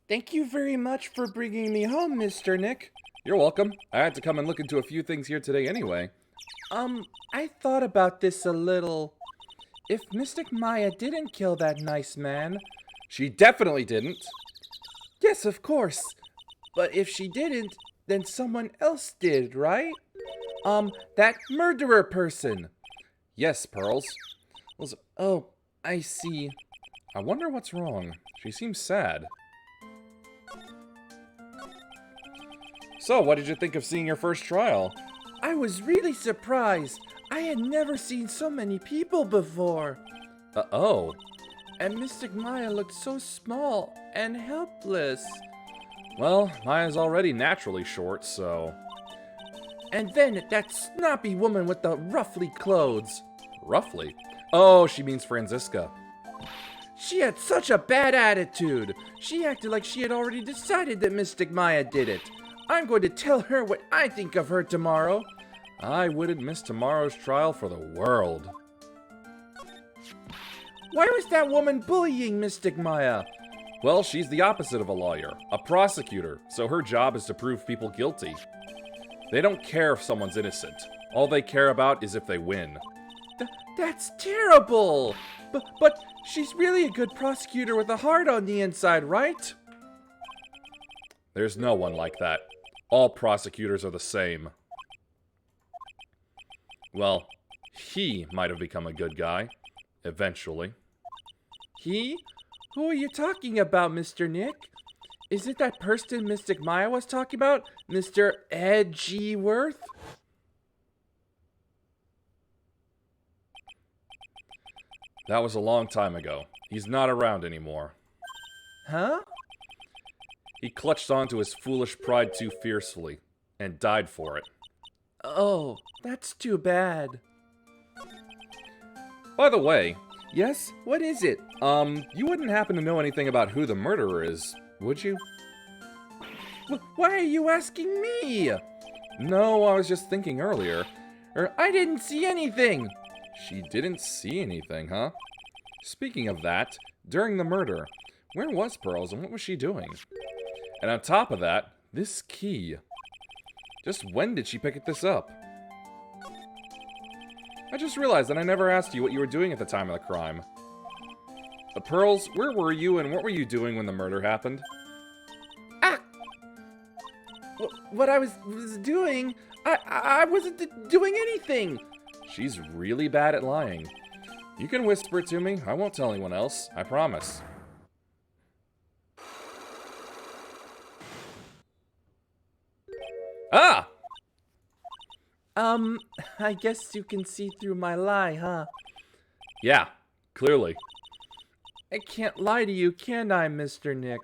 Thank you very much for bringing me home, Mr. Nick. You're welcome. I had to come and look into a few things here today anyway. I thought about this a little. If Mystic Maya didn't kill that nice man... She definitely didn't. Yes, of course. But if she didn't, then someone else did, right? That murderer person. Yes, Pearls. Oh, I see. I wonder what's wrong. She seems sad. So, what did you think of seeing your first trial? I was really surprised. I had never seen so many people before. Oh. And Mystic Maya looked so small and helpless. Well, Maya's already naturally short, so... And then that snappy woman with the ruffly clothes. Roughly? Oh, she means Franziska. She had such a bad attitude. She acted like she had already decided that Mystic Maya did it. I'm going to tell her what I think of her tomorrow. I wouldn't miss tomorrow's trial for the world. Why was that woman bullying Mystic Maya? Well, she's the opposite of a lawyer, a prosecutor, so her job is to prove people guilty. They don't care if someone's innocent. All they care about is if they win. That's terrible! But she's really a good prosecutor with a heart on the inside, right? There's no one like that. All prosecutors are the same. Well, he might have become a good guy. Eventually. He? Who are you talking about, Mr. Nick? Is it that person Mystic Maya was talking about? Mr. Edgeworth? That was a long time ago. He's not around anymore. Huh? He clutched onto his foolish pride too fiercely, and died for it. Oh, that's too bad. By the way, Yes? What is it? you wouldn't happen to know anything about who the murderer is, would you? Why are you asking me? No, I was just thinking earlier. I didn't see anything. She didn't see anything, huh? Speaking of that, during the murder, where was Pearls and what was she doing? And on top of that, this key. Just when did she pick this up? I just realized that I never asked you what you were doing at the time of the crime. Pearls, where were you and what were you doing when the murder happened? Ah! What I was doing? I wasn't doing anything. She's really bad at lying. You can whisper it to me. I won't tell anyone else. I promise. Ah! I guess you can see through my lie, huh? Yeah, clearly. I can't lie to you, can I, Mr. Nick?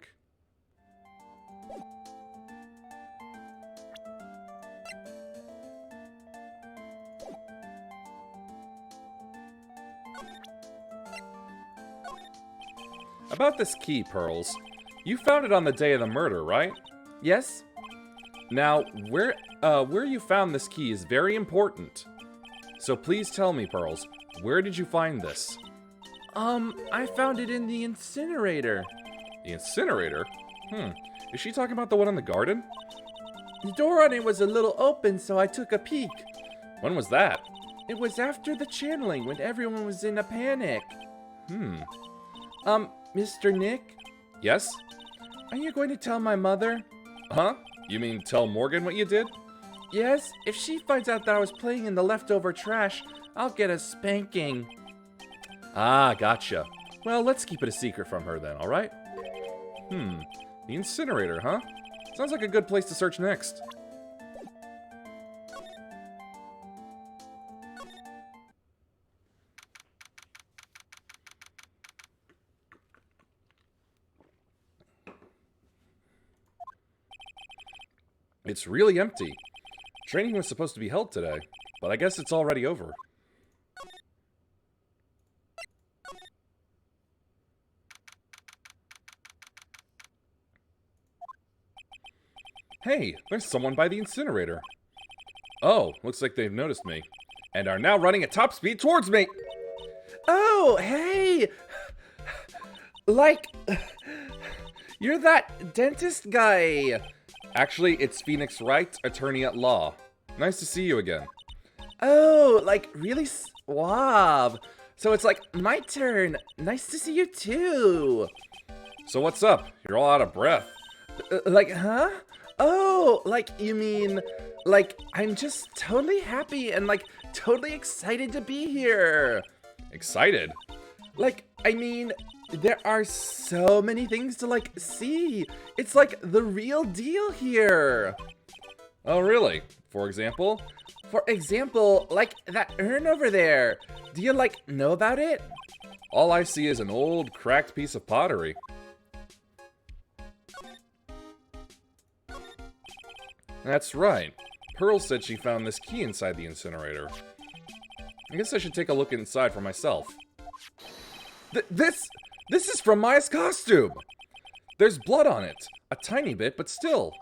About this key, Pearls. You found it on the day of the murder, right? Yes? Now, where you found this key is very important. So please tell me, Pearls, where did you find this? I found it in the incinerator. The incinerator? Is she talking about the one in the garden? The door on it was a little open, so I took a peek. When was that? It was after the channeling, when everyone was in a panic. Mr. Nick? Yes? Are you going to tell my mother? Huh? You mean tell Morgan what you did? Yes, if she finds out that I was playing in the leftover trash, I'll get a spanking. Ah, gotcha. Well, let's keep it a secret from her then, alright? The incinerator, huh? Sounds like a good place to search next. It's really empty. Training was supposed to be held today, but I guess it's already over. Hey, there's someone by the incinerator. Oh, looks like they've noticed me, and are now running at top speed towards me! Oh, hey! Like, You're that dentist guy. Actually, it's Phoenix Wright, attorney at law. Nice to see you again. Oh, like really suave. So it's like my turn. Nice to see you too. So what's up? You're all out of breath. Like, huh? Oh, like you mean, like I'm just totally happy and like totally excited to be here. Excited? Like, I mean, there are so many things to like see. It's like the real deal here. Oh, really? For example? For example, like that urn over there. Do you like know about it? All I see is an old, cracked piece of pottery. That's right. Pearl said she found this key inside the incinerator. I guess I should take a look inside for myself. This is from Maya's costume. There's blood on it. A tiny bit, but still.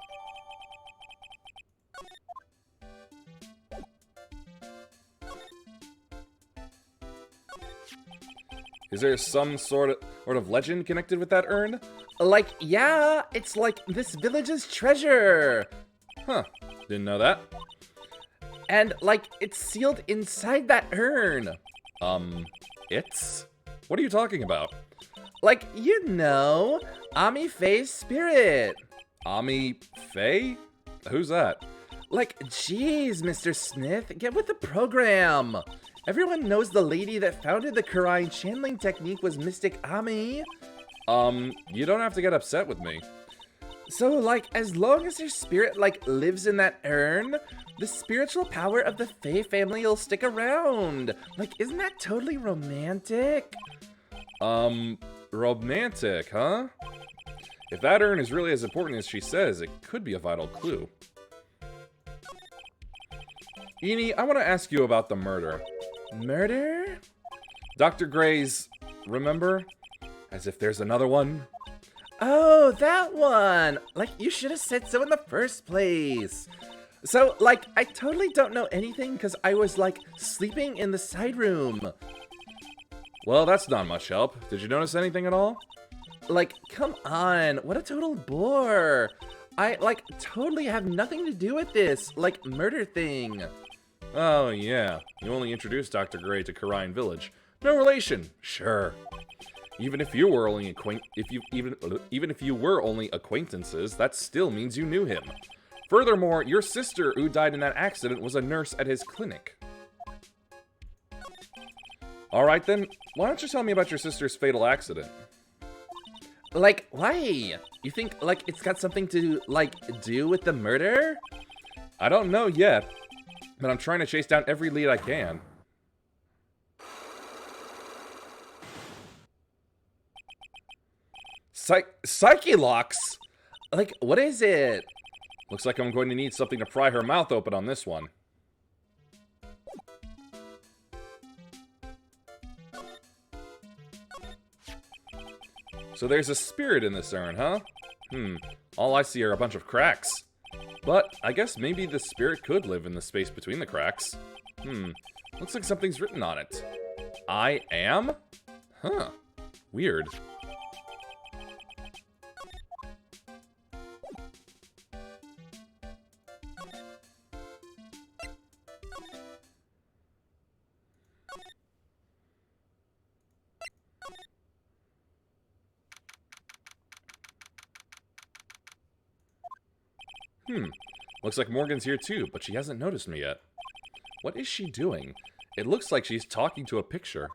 Is there some sort of legend connected with that urn? Like, yeah, it's like this village's treasure. Huh, didn't know that. And, like, it's sealed inside that urn. It's? What are you talking about? Like, you know, Ami Faye's spirit. Ami Faye? Who's that? Like, geez, Mr. Smith, get with the program. Everyone knows the lady that founded the Kurai channeling technique was Mystic Ami. You don't have to get upset with me. So, like, as long as her spirit, like, lives in that urn, the spiritual power of the Faye family will stick around. Like, isn't that totally romantic? Romantic, huh? If that urn is really as important as she says, it could be a vital clue. Eni, I want to ask you about the murder. Murder? Dr. Gray's, remember? As if there's another one. Oh, that one! Like, you should have said so in the first place. So, like, I totally don't know anything because I was, like, sleeping in the side room. Well, that's not much help. Did you notice anything at all? Like, come on, what a total bore. I, like, totally have nothing to do with this, like, murder thing. Oh, yeah. You only introduced Dr. Gray to Karayan Village. No relation. Sure. Even if you were only even if you were only acquaintances, that still means you knew him. Furthermore, your sister who died in that accident was a nurse at his clinic. Alright then, why don't you tell me about your sister's fatal accident? Like, why? You think, like, it's got something to, like, do with the murder? I don't know yet, but I'm trying to chase down every lead I can. Psyche locks? Like, what is it? Looks like I'm going to need something to pry her mouth open on this one. So there's a spirit in this urn, huh? All I see are a bunch of cracks. But I guess maybe the spirit could live in the space between the cracks. Looks like something's written on it. I am? Huh. Weird. Looks like Morgan's here too, but she hasn't noticed me yet. What is she doing? It looks like she's talking to a picture.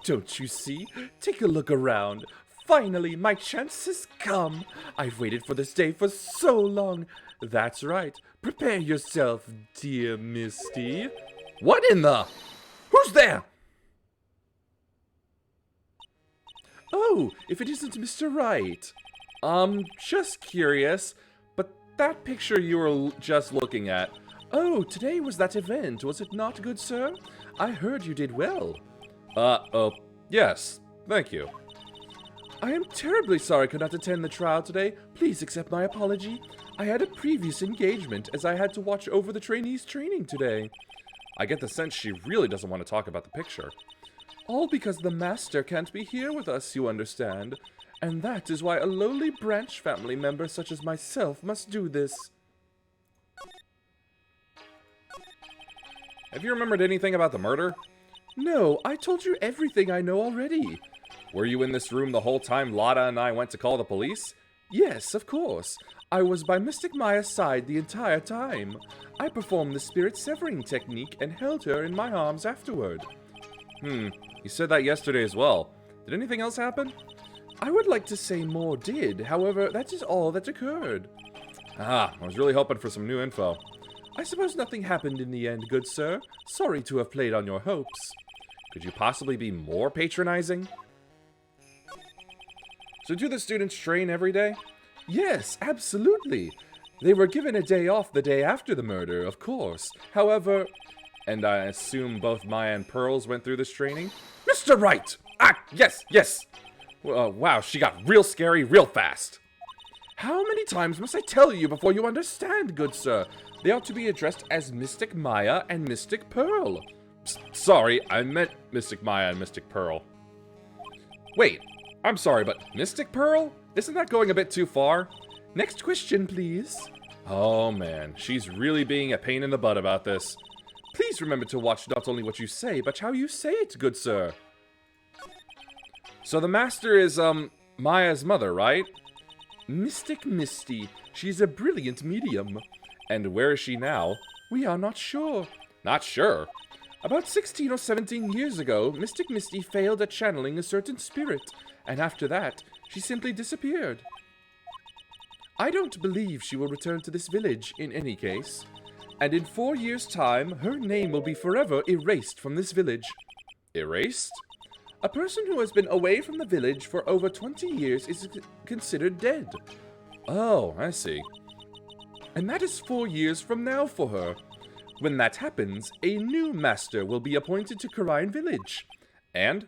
Don't you see? Take a look around. Finally, my chance has come. I've waited for this day for so long. That's right. Prepare yourself, dear Misty. What in the... Who's there? Oh, if it isn't Mr. Wright. Just curious, but that picture you were just looking at. Oh, today was that event, was it not, good sir? I heard you did well. Yes, thank you. I am terribly sorry I could not attend the trial today. Please accept my apology. I had a previous engagement as I had to watch over the trainees' training today. I get the sense she really doesn't want to talk about the picture. All because the Master can't be here with us, you understand. And that is why a lowly branch family member such as myself must do this. Have you remembered anything about the murder? No, I told you everything I know already. Were you in this room the whole time Lotta and I went to call the police? Yes, of course. I was by Mystic Maya's side the entire time. I performed the spirit severing technique and held her in my arms afterward. You said that yesterday as well. Did anything else happen? I would like to say more did, however, that is all that occurred. I was really hoping for some new info. I suppose nothing happened in the end, good sir. Sorry to have played on your hopes. Could you possibly be more patronizing? So do the students train every day? Yes, absolutely. They were given a day off the day after the murder, of course. However... And I assume both Maya and Pearls went through this training? Mr. Wright! Yes! Wow, she got real scary real fast. How many times must I tell you before you understand, good sir? They ought to be addressed as Mystic Maya and Mystic Pearl. Sorry, I meant Mystic Maya and Mystic Pearl. Wait, I'm sorry, but Mystic Pearl? Isn't that going a bit too far? Next question, please. Oh man, she's really being a pain in the butt about this. Please remember to watch not only what you say, but how you say it, good sir. So the Master is, Maya's mother, right? Mystic Misty. She's a brilliant medium. And where is she now? We are not sure. Not sure? About 16 or 17 years ago, Mystic Misty failed at channeling a certain spirit, and after that, she simply disappeared. I don't believe she will return to this village in any case. And in 4 years' time, her name will be forever erased from this village. Erased? A person who has been away from the village for over 20 years is considered dead. Oh, I see. And that is 4 years from now for her. When that happens, a new master will be appointed to Karine Village. And?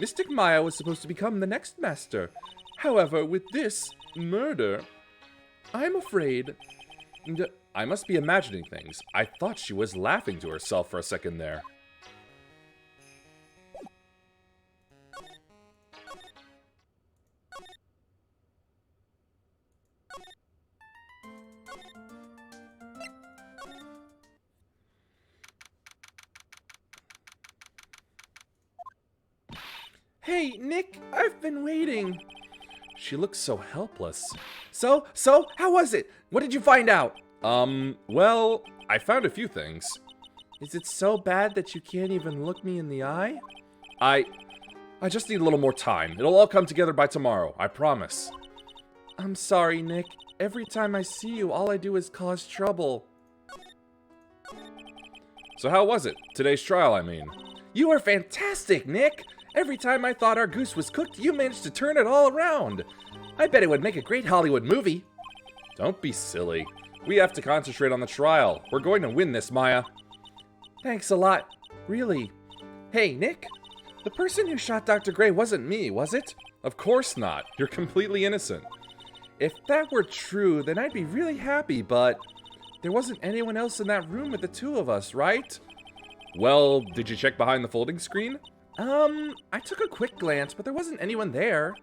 Mystic Maya was supposed to become the next master. However, with this murder, I'm afraid... I must be imagining things. I thought she was laughing to herself for a second there. Hey, Nick, I've been waiting. She looks so helpless. So, how was it? What did you find out? Well, I found a few things. Is it so bad that you can't even look me in the eye? I just need a little more time. It'll all come together by tomorrow, I promise. I'm sorry, Nick. Every time I see you, all I do is cause trouble. So how was it? Today's trial, I mean. You were fantastic, Nick! Every time I thought our goose was cooked, you managed to turn it all around. I bet it would make a great Hollywood movie. Don't be silly. We have to concentrate on the trial. We're going to win this, Maya. Thanks a lot. Really. Hey, Nick? The person who shot Dr. Gray wasn't me, was it? Of course not. You're completely innocent. If that were true, then I'd be really happy, but... there wasn't anyone else in that room with the two of us, right? Well, did you check behind the folding screen? I took a quick glance, but there wasn't anyone there.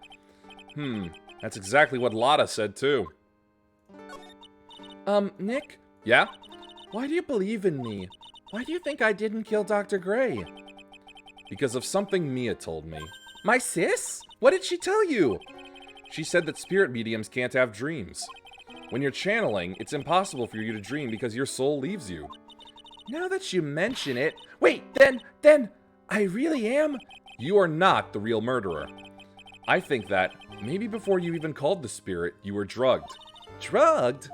That's exactly what Lotta said, too. Nick? Yeah? Why do you believe in me? Why do you think I didn't kill Dr. Gray? Because of something Mia told me. My sis? What did she tell you? She said that spirit mediums can't have dreams. When you're channeling, it's impossible for you to dream because your soul leaves you. Now that you mention it... Wait, then... I really am? You are not the real murderer. I think that, maybe before you even called the spirit, you were drugged. Drugged?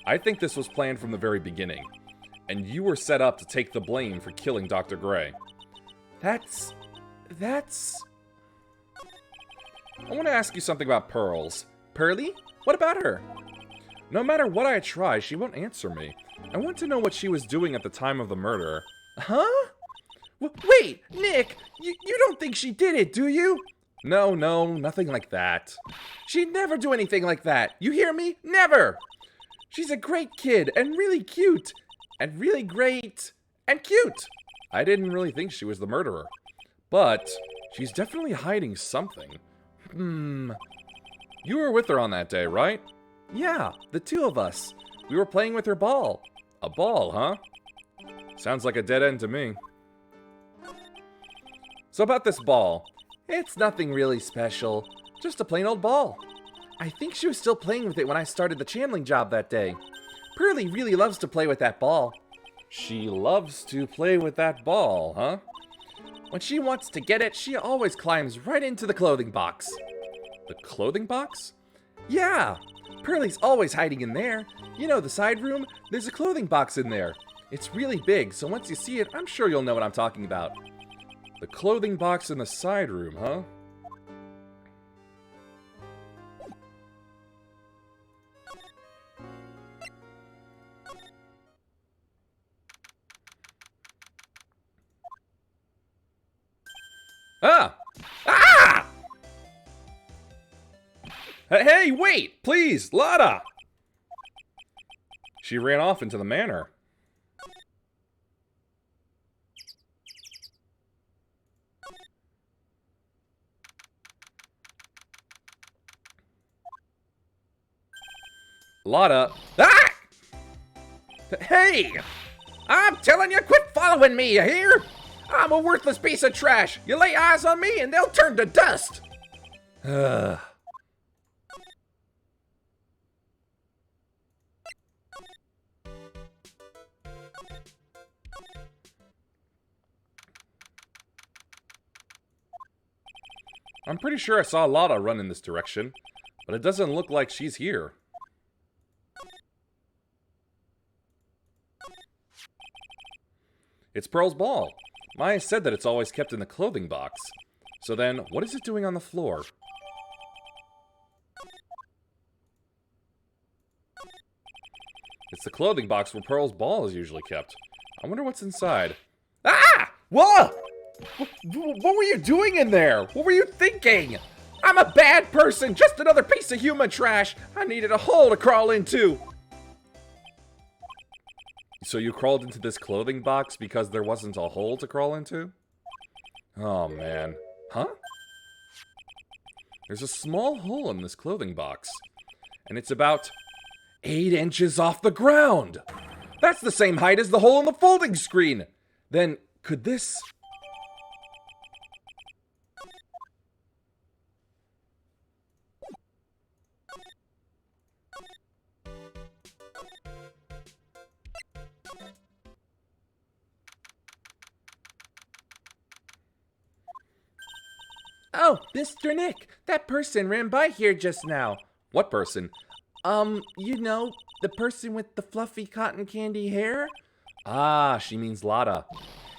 I think this was planned from the very beginning. And you were set up to take the blame for killing Dr. Gray. That's... I want to ask you something about Pearls. Pearly? What about her? No matter what I try, she won't answer me. I want to know what she was doing at the time of the murder. Huh? Wait, Nick, you don't think she did it, do you? No, nothing like that. She'd never do anything like that. You hear me? Never! She's a great kid, and really cute. And really great, and cute. I didn't really think she was the murderer. But she's definitely hiding something. You were with her on that day, right? Yeah, the two of us. We were playing with her ball. A ball, huh? Sounds like a dead end to me. So about this ball. It's nothing really special. Just a plain old ball. I think she was still playing with it when I started the channeling job that day. Pearlie really loves to play with that ball. She loves to play with that ball, huh? When she wants to get it, she always climbs right into the clothing box. The clothing box? Yeah, Pearlie's always hiding in there. You know, the side room? There's a clothing box in there. It's really big, so once you see it, I'm sure you'll know what I'm talking about. The clothing box in the side room, huh? Ah! Ah! Hey, wait! Please, Lada! She ran off into the manor. Lada. Ah! Hey! I'm telling you, quit following me, you hear? I'm a worthless piece of trash. You lay eyes on me and they'll turn to dust. I'm pretty sure I saw Lada run in this direction, but it doesn't look like she's here. It's Pearl's ball. Maya said that it's always kept in the clothing box. So then, what is it doing on the floor? It's the clothing box where Pearl's ball is usually kept. I wonder what's inside. Ah! Whoa! What were you doing in there? What were you thinking? I'm a bad person, just another piece of human trash. I needed a hole to crawl into. So you crawled into this clothing box because there wasn't a hole to crawl into? Oh, man. Huh? There's a small hole in this clothing box. And it's about 8 inches off the ground. That's the same height as the hole in the folding screen. Then, could this... Oh, Mr. Nick, that person ran by here just now. What person? You know, the person with the fluffy cotton candy hair? Ah, she means Lada.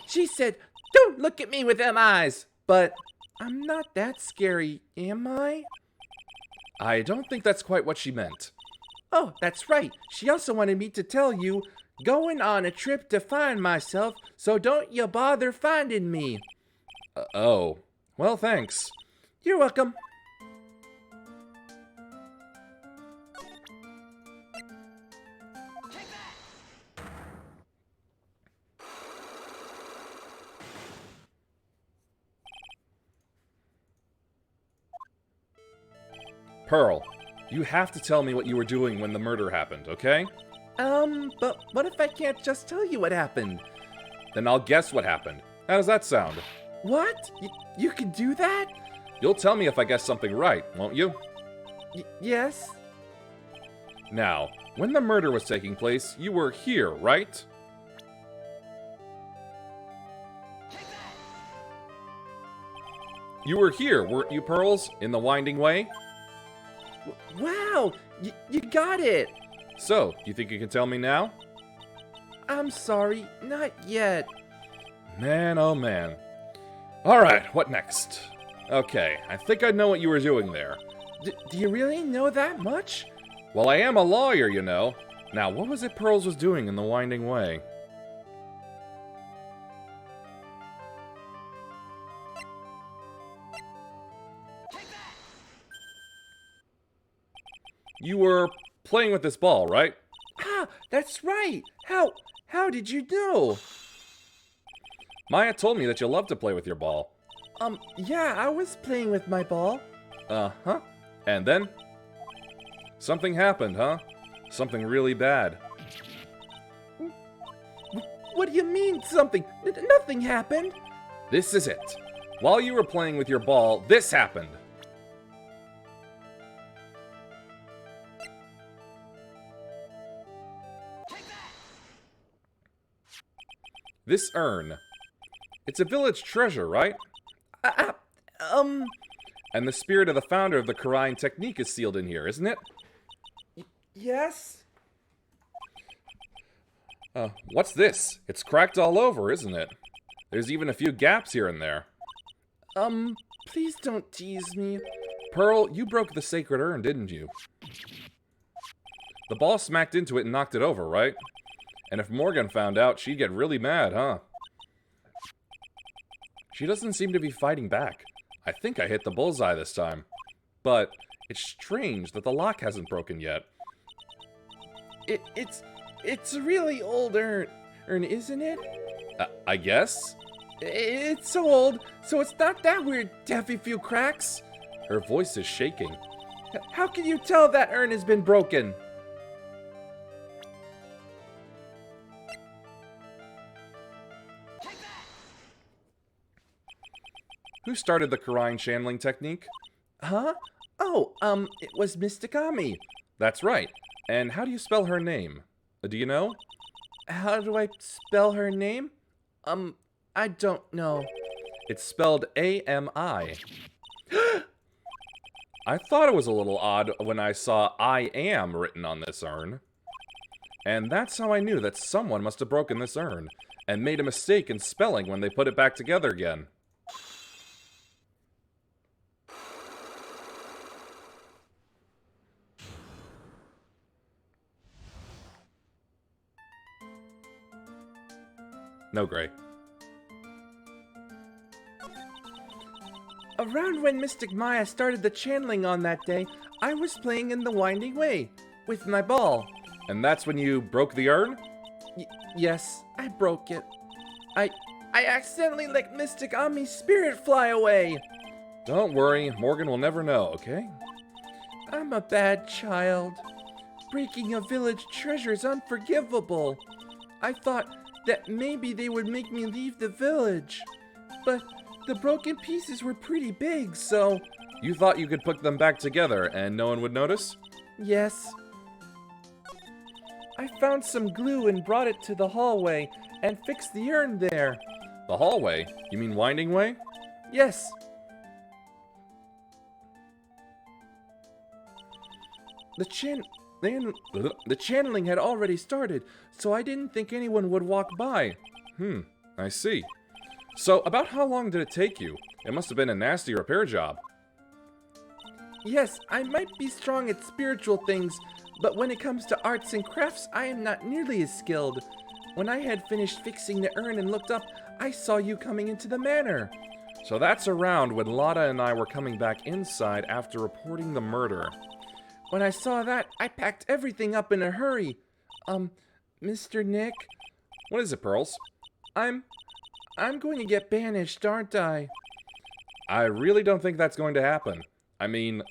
She said, "Don't look at me with them eyes." But I'm not that scary, am I? I don't think that's quite what she meant. Oh, that's right. She also wanted me to tell you, going on a trip to find myself, so don't you bother finding me. Oh. Well, thanks. You're welcome. Pearl, you have to tell me what you were doing when the murder happened, okay? But what if I can't just tell you what happened? Then I'll guess what happened. How does that sound? What? You can do that? You'll tell me if I guess something right, won't you? Yes. Now, when the murder was taking place, you were here, right? You were here, weren't you, Pearls? In the winding way? Wow, you got it. So, you think you can tell me now? I'm sorry, not yet. Man, oh man. Alright, what next? Okay, I think I know what you were doing there. Do you really know that much? Well, I am a lawyer, you know. Now, what was it Pearls was doing in the winding way? You were playing with this ball, right? Ah, that's right. How did you know? Maya told me that you love to play with your ball. Yeah, I was playing with my ball. Uh-huh. And then? Something happened, huh? Something really bad. What do you mean, something? Nothing happened. This is it. While you were playing with your ball, this happened. This urn. It's a village treasure, right? And the spirit of the founder of the Karine technique is sealed in here, isn't it? Yes? What's this? It's cracked all over, isn't it? There's even a few gaps here and there. Please don't tease me. Pearl, you broke the sacred urn, didn't you? The ball smacked into it and knocked it over, right? And if Morgan found out, she'd get really mad, huh? She doesn't seem to be fighting back. I think I hit the bullseye this time. But it's strange that the lock hasn't broken yet. It's a really old urn, isn't it? I guess? It's so old, so it's not that weird to have a few cracks. Her voice is shaking. How can you tell that urn has been broken? Who started the Karine channeling technique? Huh? Oh, it was Mysticami. That's right. And how do you spell her name? Do you know? How do I spell her name? I don't know. It's spelled A-M-I. I thought it was a little odd when I saw I am written on this urn. And that's how I knew that someone must have broken this urn and made a mistake in spelling when they put it back together again. No, Gray. Around when Mystic Maya started the channeling on that day, I was playing in the Winding Way with my ball. And that's when you broke the urn? Yes, I broke it. I accidentally let Mystic Ami's spirit fly away. Don't worry, Morgan will never know, okay? I'm a bad child. Breaking a village treasure is unforgivable. I thought that maybe they would make me leave the village. But the broken pieces were pretty big, so... You thought you could put them back together and no one would notice? Yes. I found some glue and brought it to the hallway and fixed the urn there. The hallway? You mean Winding Way? Yes. The channeling had already started, so I didn't think anyone would walk by. I see. So, about how long did it take you? It must have been a nasty repair job. Yes, I might be strong at spiritual things, but when it comes to arts and crafts, I am not nearly as skilled. When I had finished fixing the urn and looked up, I saw you coming into the manor. So that's around when Lotta and I were coming back inside after reporting the murder. When I saw that, I packed everything up in a hurry. Mr. Nick? What is it, Pearls? I'm going to get banished, aren't I? I really don't think that's going to happen. I mean,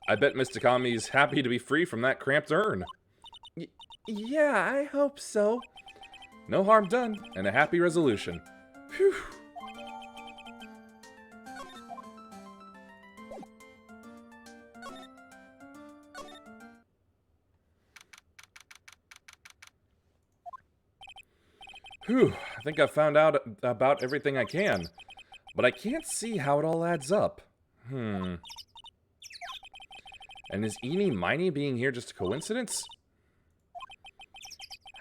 I bet Mysticami's happy to be free from that cramped urn. Yeah, I hope so. No harm done, and a happy resolution. Phew. Whew, I think I've found out about everything I can. But I can't see how it all adds up. And is Eenie Miney being here just a coincidence?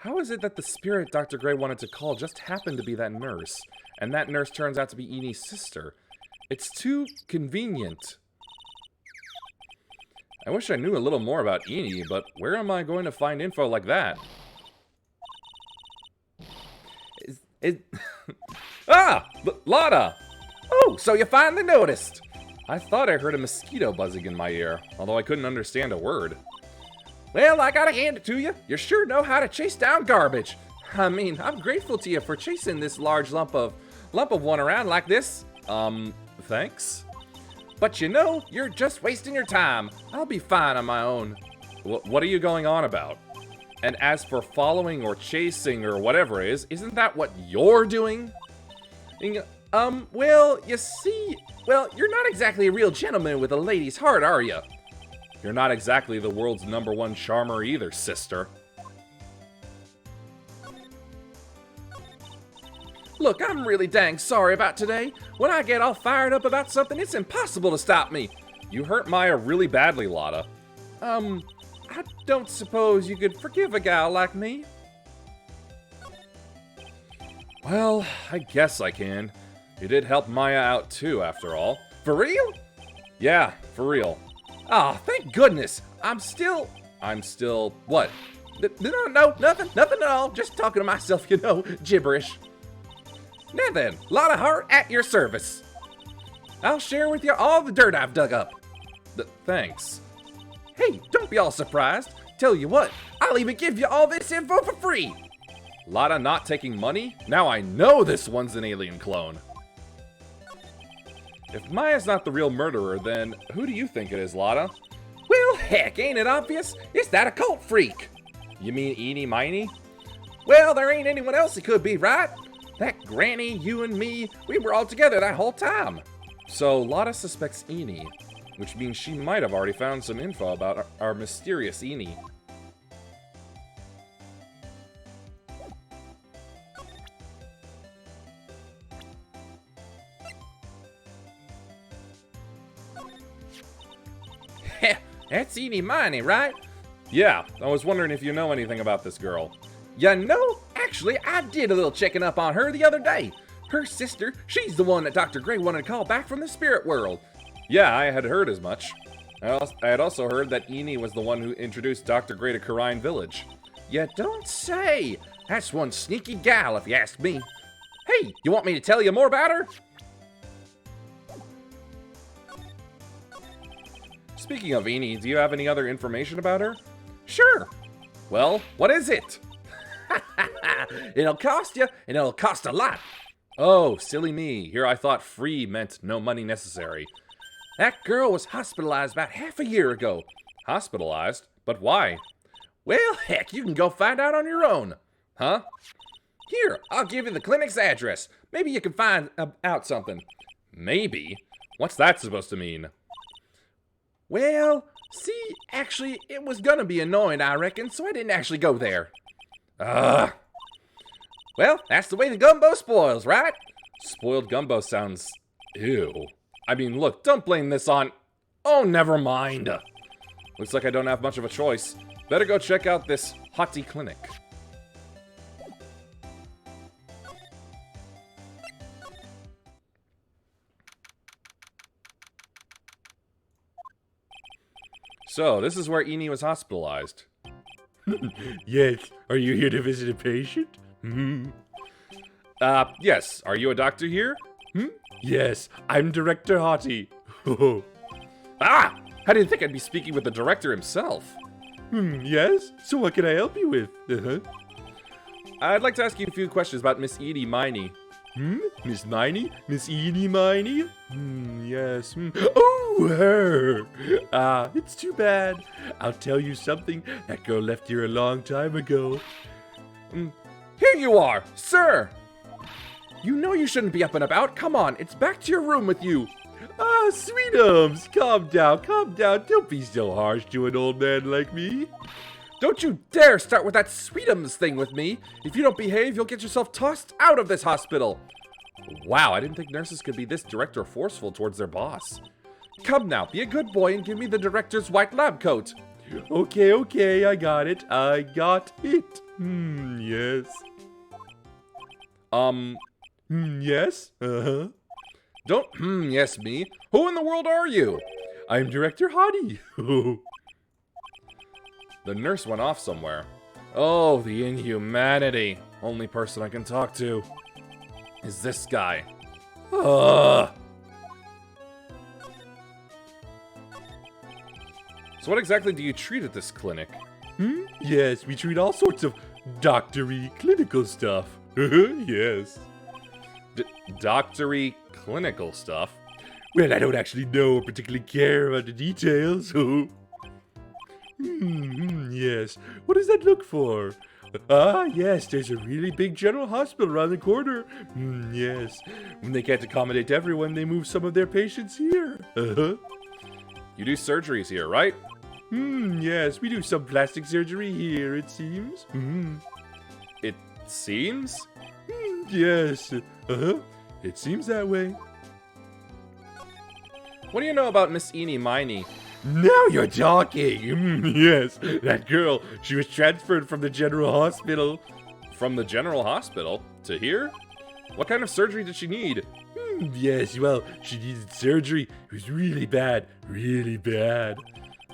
How is it that the spirit Dr. Gray wanted to call just happened to be that nurse, and that nurse turns out to be Eenie's sister? It's too convenient. I wish I knew a little more about Eenie, but where am I going to find info like that? Lotta! Oh, so you finally noticed! I thought I heard a mosquito buzzing in my ear, although I couldn't understand a word. Well, I gotta hand it to you. You sure know how to chase down garbage. I mean, I'm grateful to you for chasing this large lump of one around like this. thanks. But you know, you're just wasting your time. I'll be fine on my own. What are you going on about? And as for following or chasing or whatever it is, isn't that what you're doing? Well, you see, you're not exactly a real gentleman with a lady's heart, are you? You're not exactly the world's #1 charmer either, sister. Look, I'm really dang sorry about today. When I get all fired up about something, it's impossible to stop me. You hurt Maya really badly, Lotta. I don't suppose you could forgive a gal like me? Well, I guess I can. You did help Maya out too, after all. For real? Yeah, for real. Ah, thank goodness. I'm still, what? No, nothing at all. Just talking to myself, you know, gibberish. Now then, lot of heart at your service. I'll share with you all the dirt I've dug up. Thanks. Hey, don't be all surprised. Tell you what, I'll even give you all this info for free. Lotta not taking money? Now I know this one's an alien clone. If Maya's not the real murderer, then who do you think it is, Lotta? Well, heck, ain't it obvious? It's that occult freak. You mean Eenie Miney? Well, there ain't anyone else it could be, right? That granny, you and me, we were all together that whole time. So Lotta suspects Eenie, which means she might have already found some info about our mysterious Eenie. Heh, that's Eenie Miney, right? Yeah, I was wondering if you know anything about this girl. You know, actually, I did a little checking up on her the other day. Her sister, she's the one that Dr. Gray wanted to call back from the spirit world. Yeah, I had heard as much. I had also heard that Eenie was the one who introduced Dr. Gray to Karine Village. You don't say. That's one sneaky gal, if you ask me. Hey, you want me to tell you more about her? Speaking of Eenie, do you have any other information about her? Sure. Well, what is it? It'll cost you, and it'll cost a lot. Oh, silly me. Here I thought free meant no money necessary. That girl was hospitalized about half a year ago. Hospitalized? But why? Well, heck, you can go find out on your own. Huh? Here, I'll give you the clinic's address. Maybe you can find out something. Maybe? What's that supposed to mean? Well, see, actually, it was gonna be annoying, I reckon, so I didn't actually go there. Ugh. Well, that's the way the gumbo spoils, right? Spoiled gumbo sounds... ew. I mean, look, don't blame this on... Oh, never mind. Looks like I don't have much of a choice. Better go check out this hottie clinic. So, this is where Eenie was hospitalized. Yes, are you here to visit a patient? Yes. Are you a doctor here? Yes, I'm Director Hottie. Ah! I didn't think I'd be speaking with the director himself. Yes? So what can I help you with? I'd like to ask you a few questions about Miss Eenie Miney. Miss Miney? Miss Eenie Miney? Yes. Oh, her! It's too bad. I'll tell you something. That girl left here a long time ago. Here you are, sir! You know you shouldn't be up and about. Come on, it's back to your room with you. Sweetums, calm down, calm down. Don't be so harsh to an old man like me. Don't you dare start with that Sweetums thing with me. If you don't behave, you'll get yourself tossed out of this hospital. Wow, I didn't think nurses could be this direct or forceful towards their boss. Come now, be a good boy and give me the director's white lab coat. Okay, I got it. Yes. Yes? Uh-huh. Don't yes me. Who in the world are you? I'm Director Hottie. The nurse went off somewhere. Oh, the inhumanity. Only person I can talk to is this guy. Ugh. So what exactly do you treat at this clinic? Yes, we treat all sorts of doctory clinical stuff. Yes. Doctory clinical stuff? Well, I don't actually know or particularly care about the details. Yes. What does that look for? Ah, yes, there's a really big general hospital around the corner. Yes. When they can't accommodate everyone, they move some of their patients here. Uh-huh. You do surgeries here, right? Yes, we do some plastic surgery here, it seems. It seems? Yes. Uh-huh. It seems that way. What do you know about Miss Eenie Miney? Now you're talking. Yes, that girl, she was transferred from the general hospital. From the general hospital to here? What kind of surgery did she need? Yes, well, she needed surgery. It was really bad, really bad.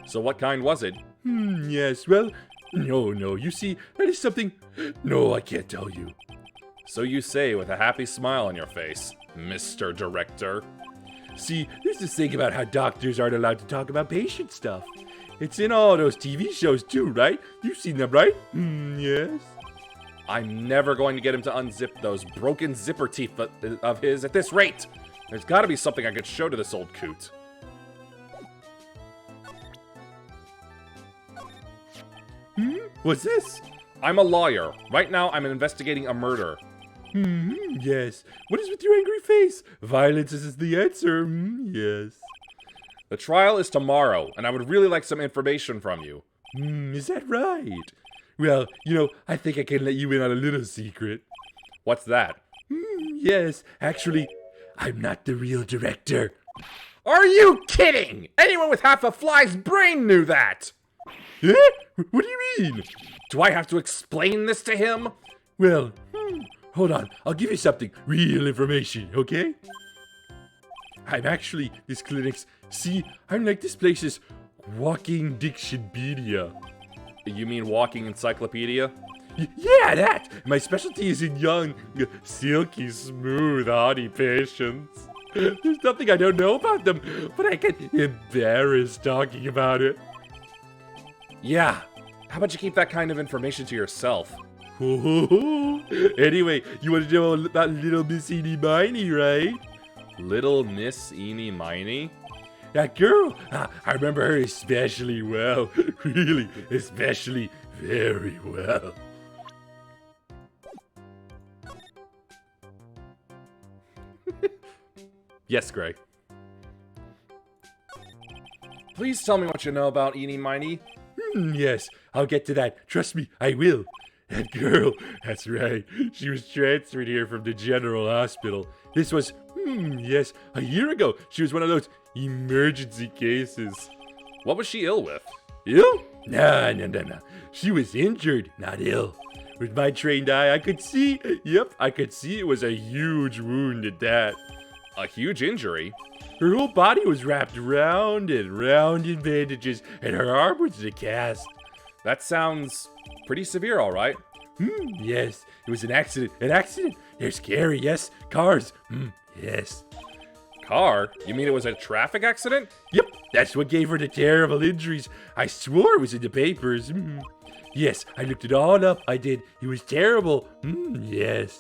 So what kind was it? Yes, well, no, you see, that is something... No, I can't tell you. So you say with a happy smile on your face, Mr. Director. See, there's this thing about how doctors aren't allowed to talk about patient stuff. It's in all those TV shows too, right? You've seen them, right? Yes. I'm never going to get him to unzip those broken zipper teeth of his at this rate. There's got to be something I could show to this old coot. What's this? I'm a lawyer. Right now, I'm investigating a murder. Yes. What is with your angry face? Violence is the answer. Yes. The trial is tomorrow, and I would really like some information from you. Is that right? Well, I think I can let you in on a little secret. What's that? Yes, actually, I'm not the real director. Are you kidding? Anyone with half a fly's brain knew that. Eh? What do you mean? Do I have to explain this to him? Well, hold on. I'll give you something. Real information, okay? I'm actually this clinic's... See, I'm like this place's walking dictionpedia. You mean walking encyclopedia? Yeah, that! My specialty is in young, silky, smooth, haughty patients. There's nothing I don't know about them, but I get embarrassed talking about it. Yeah. How about you keep that kind of information to yourself? Anyway, you want to know about little Miss Eenie Miney, right? Little Miss Eenie Miney? That girl, I remember her especially well. Really, especially very well. Yes, Gray. Please tell me what you know about Eenie Miney. Yes, I'll get to that. Trust me, I will. That girl, that's right. She was transferred here from the general hospital. This was, yes, a year ago. She was one of those emergency cases. What was she ill with? Ill? No. She was injured, not ill. With my trained eye, I could see, I could see it was a huge wound at that. A huge injury? Her whole body was wrapped round and round in bandages, and her arm was in a cast. That sounds pretty severe, all right. Yes, it was an accident. An accident? They're scary, yes. Cars, yes. Car? You mean it was a traffic accident? Yep, that's what gave her the terrible injuries. I swore it was in the papers. Yes, I looked it all up. I did. It was terrible. Yes.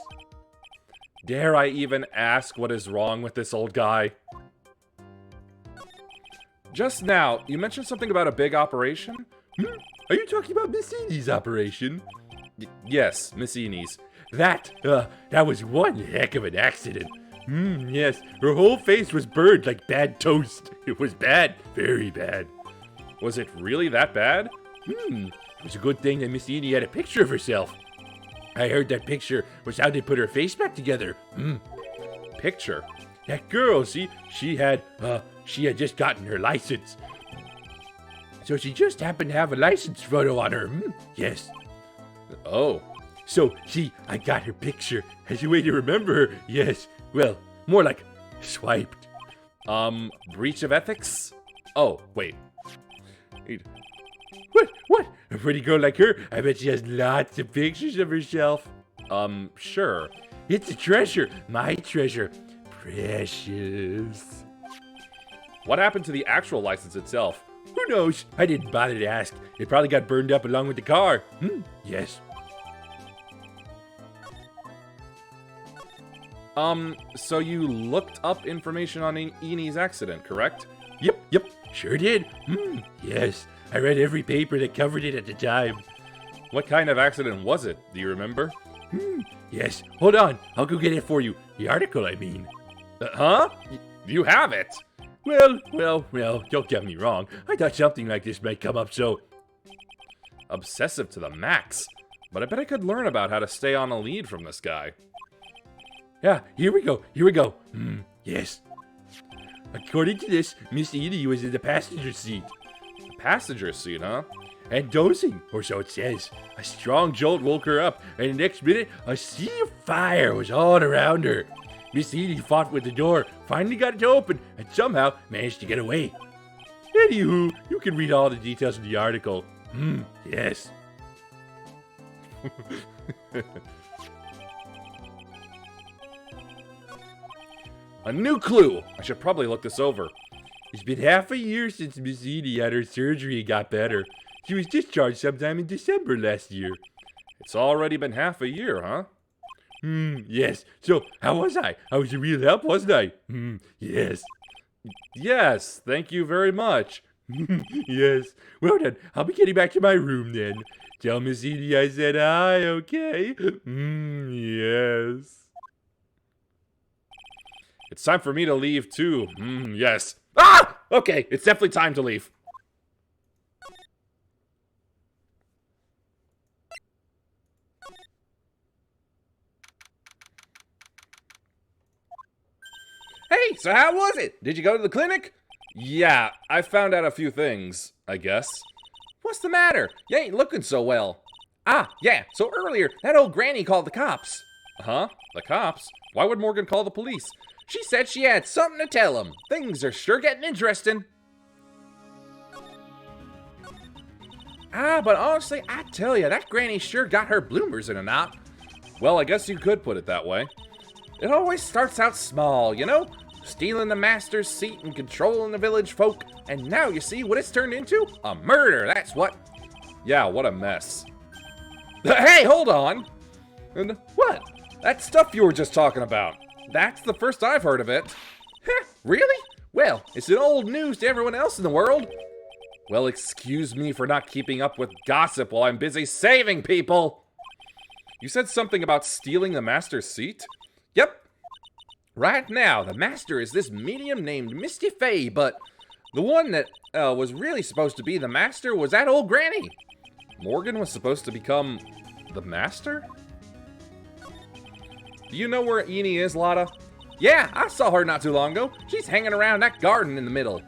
Dare I even ask what is wrong with this old guy? Just now, you mentioned something about a big operation? Are you talking about Miss Enie's operation? Yes, Miss Enie's. That was one heck of an accident. Yes, her whole face was burned like bad toast. It was bad, very bad. Was it really that bad? It was a good thing that Miss Eenie had a picture of herself. I heard that picture was how they put her face back together. Picture? That girl, see, she had just gotten her license. So she just happened to have a license photo on her. Yes. Oh. So, see, I got her picture as a way to remember her. Yes. Well, more like swiped. Breach of ethics? Oh, wait. What? A pretty girl like her, I bet she has lots of pictures of herself. Sure. It's a treasure. My treasure. Precious. What happened to the actual license itself? Who knows? I didn't bother to ask. It probably got burned up along with the car. Yes. So you looked up information on Eni's accident, correct? Yep, sure did. Yes, I read every paper that covered it at the time. What kind of accident was it? Do you remember? Yes, hold on, I'll go get it for you. The article, I mean. Huh? You have it? Well, don't get me wrong. I thought something like this might come up, so... Obsessive to the max. But I bet I could learn about how to stay on a lead from this guy. Yeah, here we go. Yes. According to this, Miss Edie was in the passenger seat. The passenger seat, huh? And dozing, or so it says. A strong jolt woke her up, and the next minute, a sea of fire was all around her. Miss Edie fought with the door, finally got it to open, and somehow managed to get away. Anywho, you can read all the details in the article. Yes. A new clue! I should probably look this over. It's been half a year since Miss Edie had her surgery and got better. She was discharged sometime in December last year. It's already been half a year, huh? Yes. So, how was I? I was a real help, wasn't I? Yes. Yes, thank you very much. Yes. Well then, I'll be getting back to my room then. Tell Miss Edie I said hi, okay? Yes. It's time for me to leave too. Yes. Ah! Okay, it's definitely time to leave. Hey, so how was it? Did you go to the clinic? Yeah, I found out a few things, I guess. What's the matter? You ain't looking so well. Ah, yeah, so earlier, that old granny called the cops. Huh? The cops? Why would Morgan call the police? She said she had something to tell them. Things are sure getting interesting. Ah, but honestly, I tell you, that granny sure got her bloomers in a knot. Well, I guess you could put it that way. It always starts out small, you know? Stealing the master's seat and controlling the village folk. And now you see what it's turned into? A murder, that's what. Yeah, what a mess. Hey, hold on. And what? That stuff you were just talking about. That's the first I've heard of it. Heh, really? Well, it's an old news to everyone else in the world. Well, excuse me for not keeping up with gossip while I'm busy saving people. You said something about stealing the master's seat? Yep. Right now, the master is this medium named Misty Fay, but the one that was really supposed to be the master was that old granny. Morgan was supposed to become the master? Do you know where Eni is, Lotta? Yeah, I saw her not too long ago. She's hanging around that garden in the middle.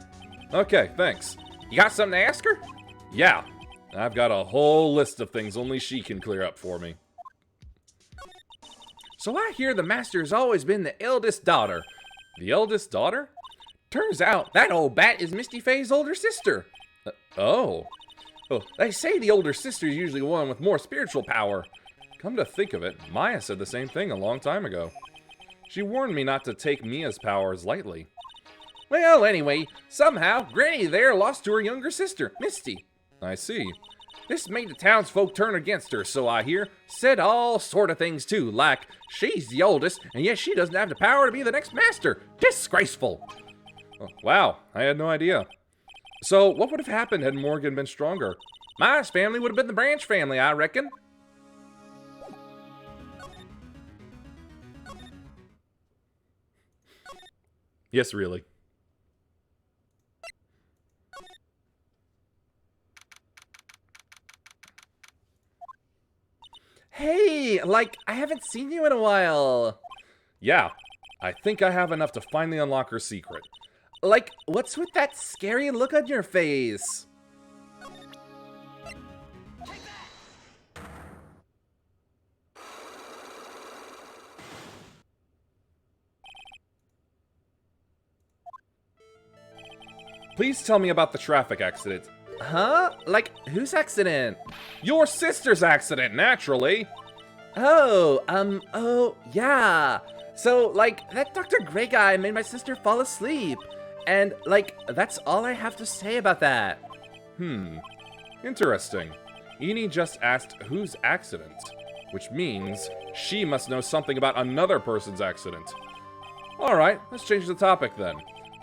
Okay, thanks. You got something to ask her? Yeah, I've got a whole list of things only she can clear up for me. So I hear the master's always been the eldest daughter. The eldest daughter? Turns out that old bat is Misty Fay's older sister. Oh, they say the older sister's usually one with more spiritual power. Come to think of it, Maya said the same thing a long time ago. She warned me not to take Mia's powers lightly. Well, anyway, somehow Granny there lost to her younger sister, Misty. I see. This made the townsfolk turn against her, so I hear. Said all sort of things too, like she's the oldest, and yet she doesn't have the power to be the next master. Disgraceful. Oh, wow, I had no idea. So what would have happened had Morgan been stronger? Maya's family would have been the Branch family, I reckon. Yes, really. Hey, I haven't seen you in a while. Yeah, I think I have enough to finally unlock her secret. What's with that scary look on your face? Please tell me about the traffic accident. Huh? Whose accident? Your sister's accident, naturally. Oh, yeah. So, that Dr. Grey guy made my sister fall asleep. And, that's all I have to say about that. Interesting. Eni just asked whose accident. which means she must know something about another person's accident. Alright, let's change the topic then.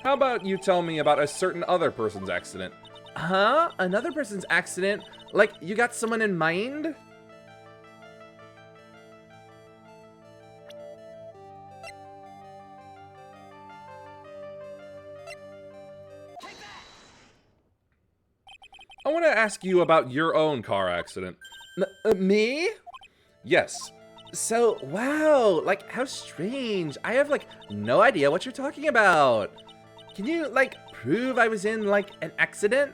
How about you tell me about a certain other person's accident? Huh? Another person's accident? Like, you got someone in mind? I want to ask you about your own car accident. Me? Yes. So, wow, like, how strange. I have, like, no idea what you're talking about. Can you, like, prove I was in, like, an accident?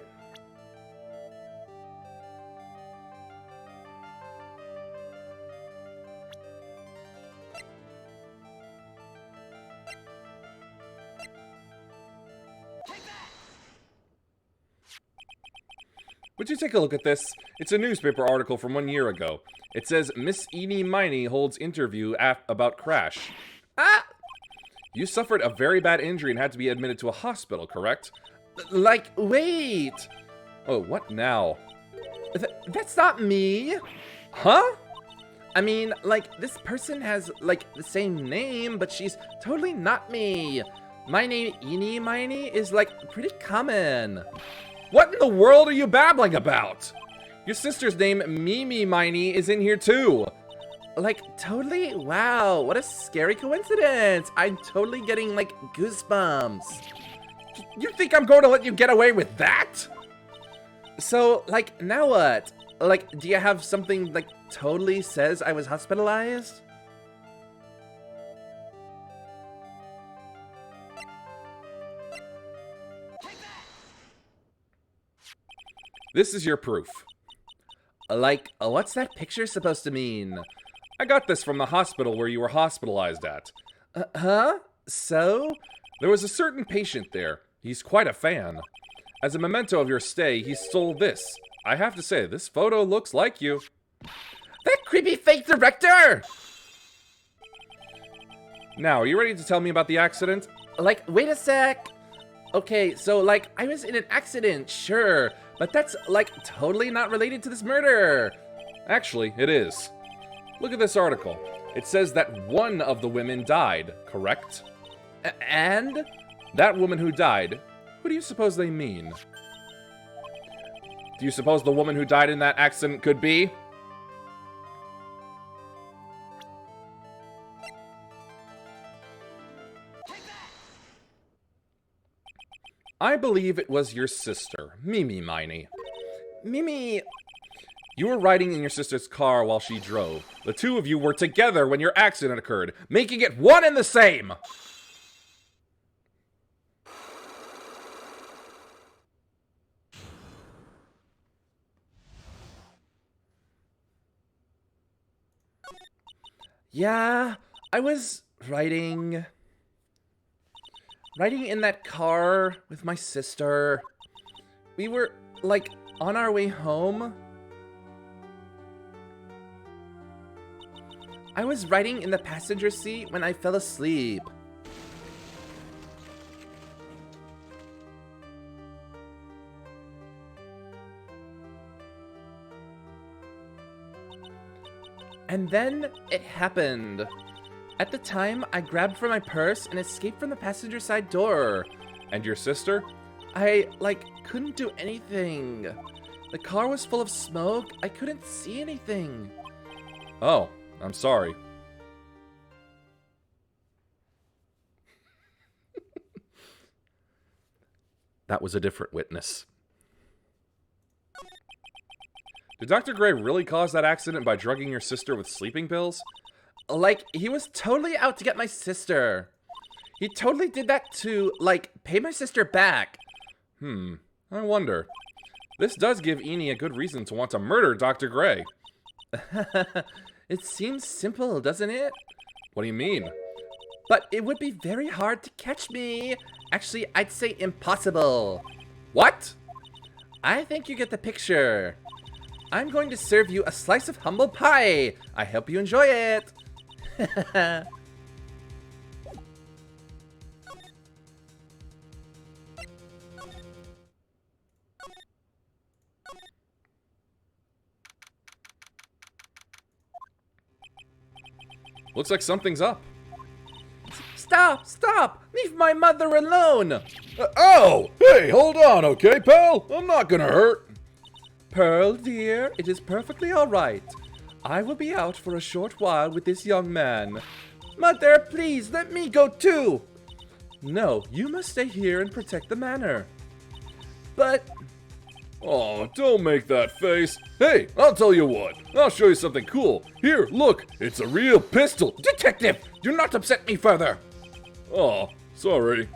Would you take a look at this? It's a newspaper article from 1 year ago. It says, Miss Eenie Miney holds interview about crash. Ah! You suffered a very bad injury and had to be admitted to a hospital, correct? Like, wait. Oh, what now? That's not me. Huh? I mean, like, this person has, like, the same name, but she's totally not me. My name, Eenie Miney, is, like, pretty common. What in the world are you babbling about? Your sister's name, Mimi Miney, is in here too. Like, totally? Wow, what a scary coincidence. I'm totally getting, like, goosebumps. You think I'm going to let you get away with that? So, like, now what? Like, do you have something, like, totally says I was hospitalized? This is your proof. Like, what's that picture supposed to mean? I got this from the hospital where you were hospitalized at. Huh? So? There was a certain patient there. He's quite a fan. As a memento of your stay, he stole this. I have to say, this photo looks like you. That creepy fake director! Now, are you ready to tell me about the accident? Like, wait a sec. Okay, so, like, I was in an accident, sure. But that's, like, totally not related to this murder. Actually, it is. Look at this article. It says that one of the women died, correct? And? That woman who died, who do you suppose they mean? Do you suppose the woman who died in that accident could be? I believe it was your sister, Mimi Miney. Mimi... You were riding in your sister's car while she drove. The two of you were together when your accident occurred, making it one and the same! Yeah, I was riding in that car with my sister. We were, like, on our way home. I was riding in the passenger seat when I fell asleep. And then it happened. At the time, I grabbed for my purse and escaped from the passenger side door. And your sister? I, like, couldn't do anything. The car was full of smoke. I couldn't see anything. Oh, I'm sorry. That was a different witness. Did Dr. Gray really cause that accident by drugging your sister with sleeping pills? Like, he was totally out to get my sister. He totally did that to, like, pay my sister back. I wonder. This does give Eenie a good reason to want to murder Dr. Gray. It seems simple, doesn't it? What do you mean? But it would be very hard to catch me. Actually, I'd say impossible. What? I think you get the picture. I'm going to serve you a slice of humble pie. I hope you enjoy it. Looks like something's up. Stop! Stop! Leave my mother alone! Oh! Hey, hold on, okay, pal? I'm not gonna hurt. Pearl, dear, it is perfectly all right. I will be out for a short while with this young man. Mother, please, let me go too! No, you must stay here and protect the manor. But... Oh, don't make that face. Hey, I'll tell you what. I'll show you something cool. Here, look. It's a real pistol. Detective, do not upset me further! Oh, sorry.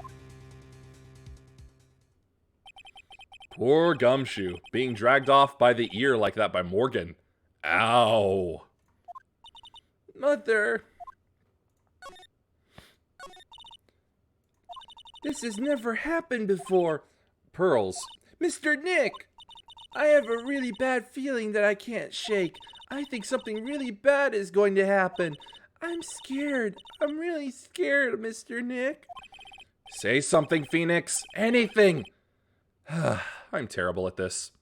Poor Gumshoe, being dragged off by the ear like that by Morgan. Ow. Mother... This has never happened before. Pearls. Mr. Nick! I have a really bad feeling that I can't shake. I think something really bad is going to happen. I'm scared. I'm really scared, Mr. Nick. Say something, Phoenix. Anything. I'm terrible at this.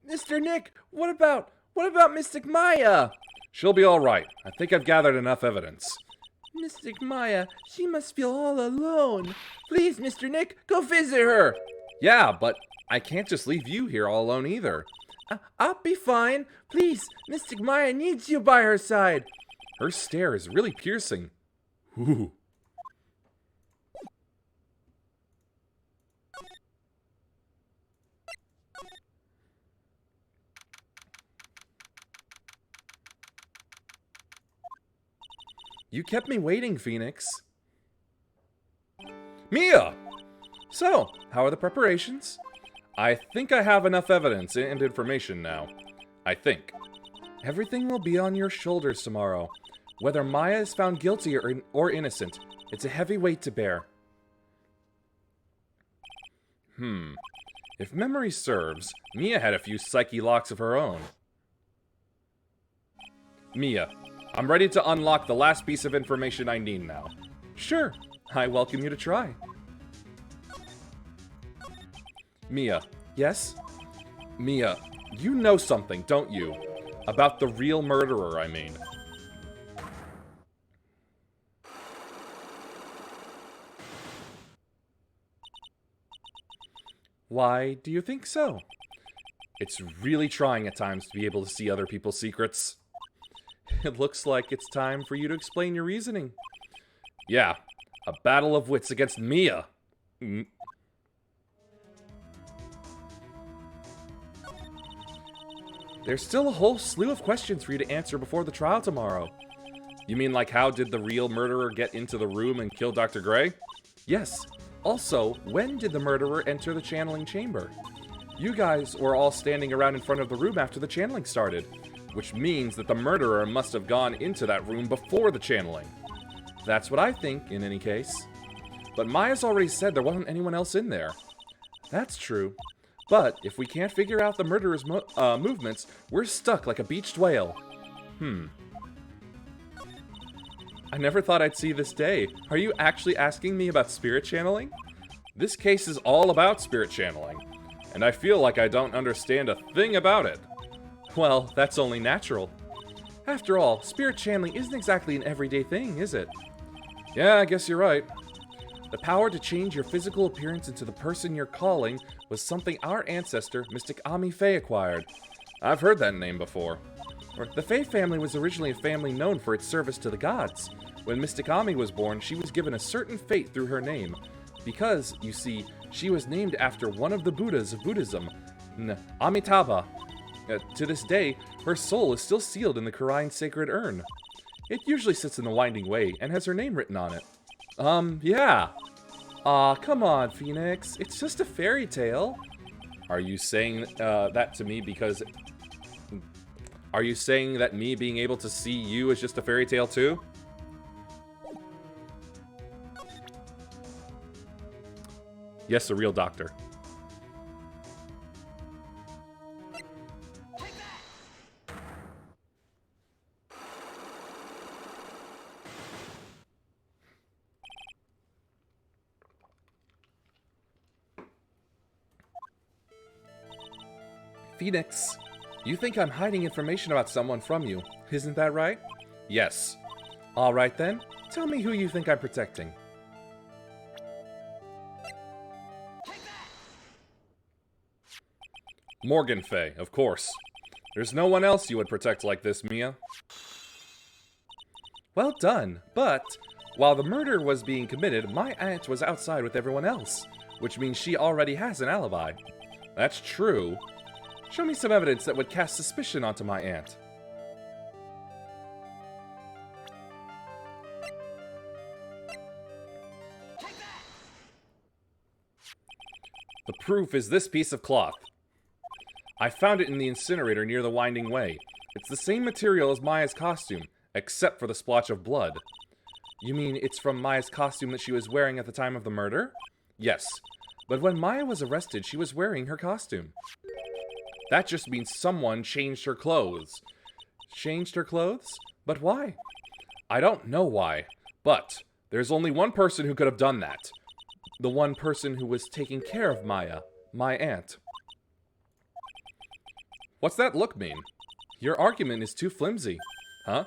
Mr. Nick, what about Mystic Maya? She'll be all right. I think I've gathered enough evidence. Mystic Maya, she must feel all alone. Please, Mr. Nick, go visit her. Yeah, but I can't just leave you here all alone either. I'll be fine. Please, Mystic Maya needs you by her side. Her stare is really piercing. Ooh. You kept me waiting, Phoenix. Mia! So, how are the preparations? I think I have enough evidence and information now. I think. Everything will be on your shoulders tomorrow. Whether Maya is found guilty or innocent, it's a heavy weight to bear. If memory serves, Mia had a few psyche locks of her own. Mia, I'm ready to unlock the last piece of information I need now. Sure, I welcome you to try. Mia. Yes? Mia, you know something, don't you? About the real murderer, I mean. Why do you think so? It's really trying at times to be able to see other people's secrets. It looks like it's time for you to explain your reasoning. Yeah, a battle of wits against Mia. There's still a whole slew of questions for you to answer before the trial tomorrow. You mean like how did the real murderer get into the room and kill Dr. Gray? Yes. Also, when did the murderer enter the channeling chamber? You guys were all standing around in front of the room after the channeling started, which means that the murderer must have gone into that room before the channeling. That's what I think, in any case. But Maya's already said there wasn't anyone else in there. That's true. But if we can't figure out the murderer's movements, we're stuck like a beached whale. I never thought I'd see this day. Are you actually asking me about spirit channeling? This case is all about spirit channeling, and I feel like I don't understand a thing about it. Well, that's only natural. After all, spirit channeling isn't exactly an everyday thing, is it? Yeah, I guess you're right. The power to change your physical appearance into the person you're calling was something our ancestor, Mystic Ami Faye, acquired. I've heard that name before. The Faye family was originally a family known for its service to the gods. When Mystic Ami was born, she was given a certain fate through her name. Because, you see, she was named after one of the Buddhas of Buddhism, Amitabha. To this day, her soul is still sealed in the Quran's sacred urn. It usually sits in the Winding Way and has her name written on it. Yeah. Aw, come on, Phoenix. It's just a fairy tale. Are you saying that to me because... Are you saying that me being able to see you is just a fairy tale too? Yes, a real doctor. Phoenix, you think I'm hiding information about someone from you. Isn't that right? Yes. Alright then, tell me who you think I'm protecting. Morgan Fay, of course. There's no one else you would protect like this, Mia. Well done, but while the murder was being committed, my aunt was outside with everyone else, which means she already has an alibi. That's true. Show me some evidence that would cast suspicion onto my aunt. The proof is this piece of cloth. I found it in the incinerator near the Winding Way. It's the same material as Maya's costume, except for the splotch of blood. You mean it's from Maya's costume that she was wearing at the time of the murder? Yes. But when Maya was arrested, she was wearing her costume. That just means someone changed her clothes. Changed her clothes? But why? I don't know why, but there's only one person who could have done that. The one person who was taking care of Maya, my aunt. What's that look mean? Your argument is too flimsy. Huh?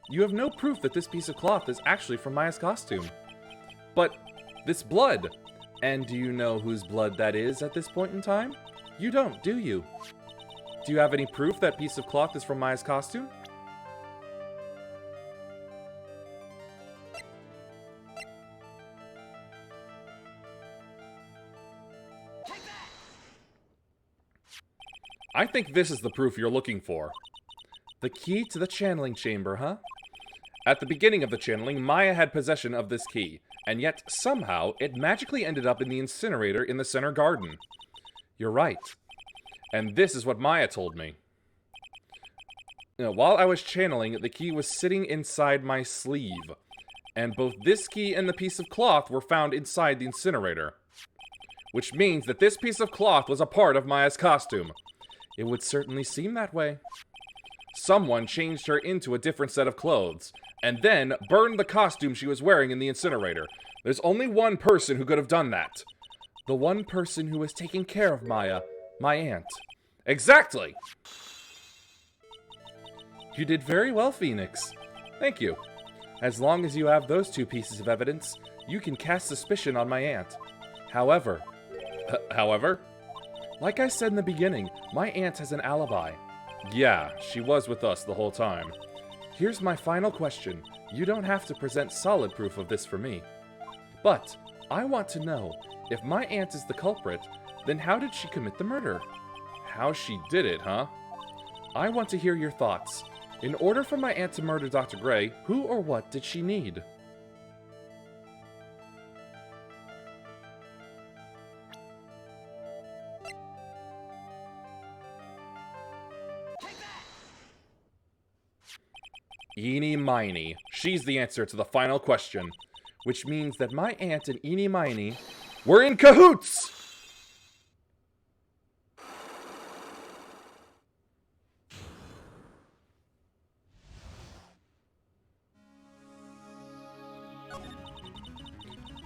You have no proof that this piece of cloth is actually from Maya's costume. But this blood. And do you know whose blood that is at this point in time? You don't, do you? Do you have any proof that piece of cloth is from Maya's costume? I think this is the proof you're looking for. The key to the channeling chamber, huh? At the beginning of the channeling, Maya had possession of this key, and yet somehow it magically ended up in the incinerator in the center garden. You're right. And this is what Maya told me. While I was channeling, the key was sitting inside my sleeve, and both this key and the piece of cloth were found inside the incinerator. Which means that this piece of cloth was a part of Maya's costume. It would certainly seem that way. Someone changed her into a different set of clothes, and then burned the costume she was wearing in the incinerator. There's only one person who could have done that. The one person who was taking care of Maya, my aunt. Exactly! You did very well, Phoenix. Thank you. As long as you have those two pieces of evidence, you can cast suspicion on my aunt. However... However? Like I said in the beginning, my aunt has an alibi. Yeah, she was with us the whole time. Here's my final question. You don't have to present solid proof of this for me. But I want to know, if my aunt is the culprit, then how did she commit the murder? How she did it, huh? I want to hear your thoughts. In order for my aunt to murder Dr. Gray, who or what did she need? Eeny Miny. She's the answer to the final question. Which means that my aunt and Eeny Miny were in cahoots!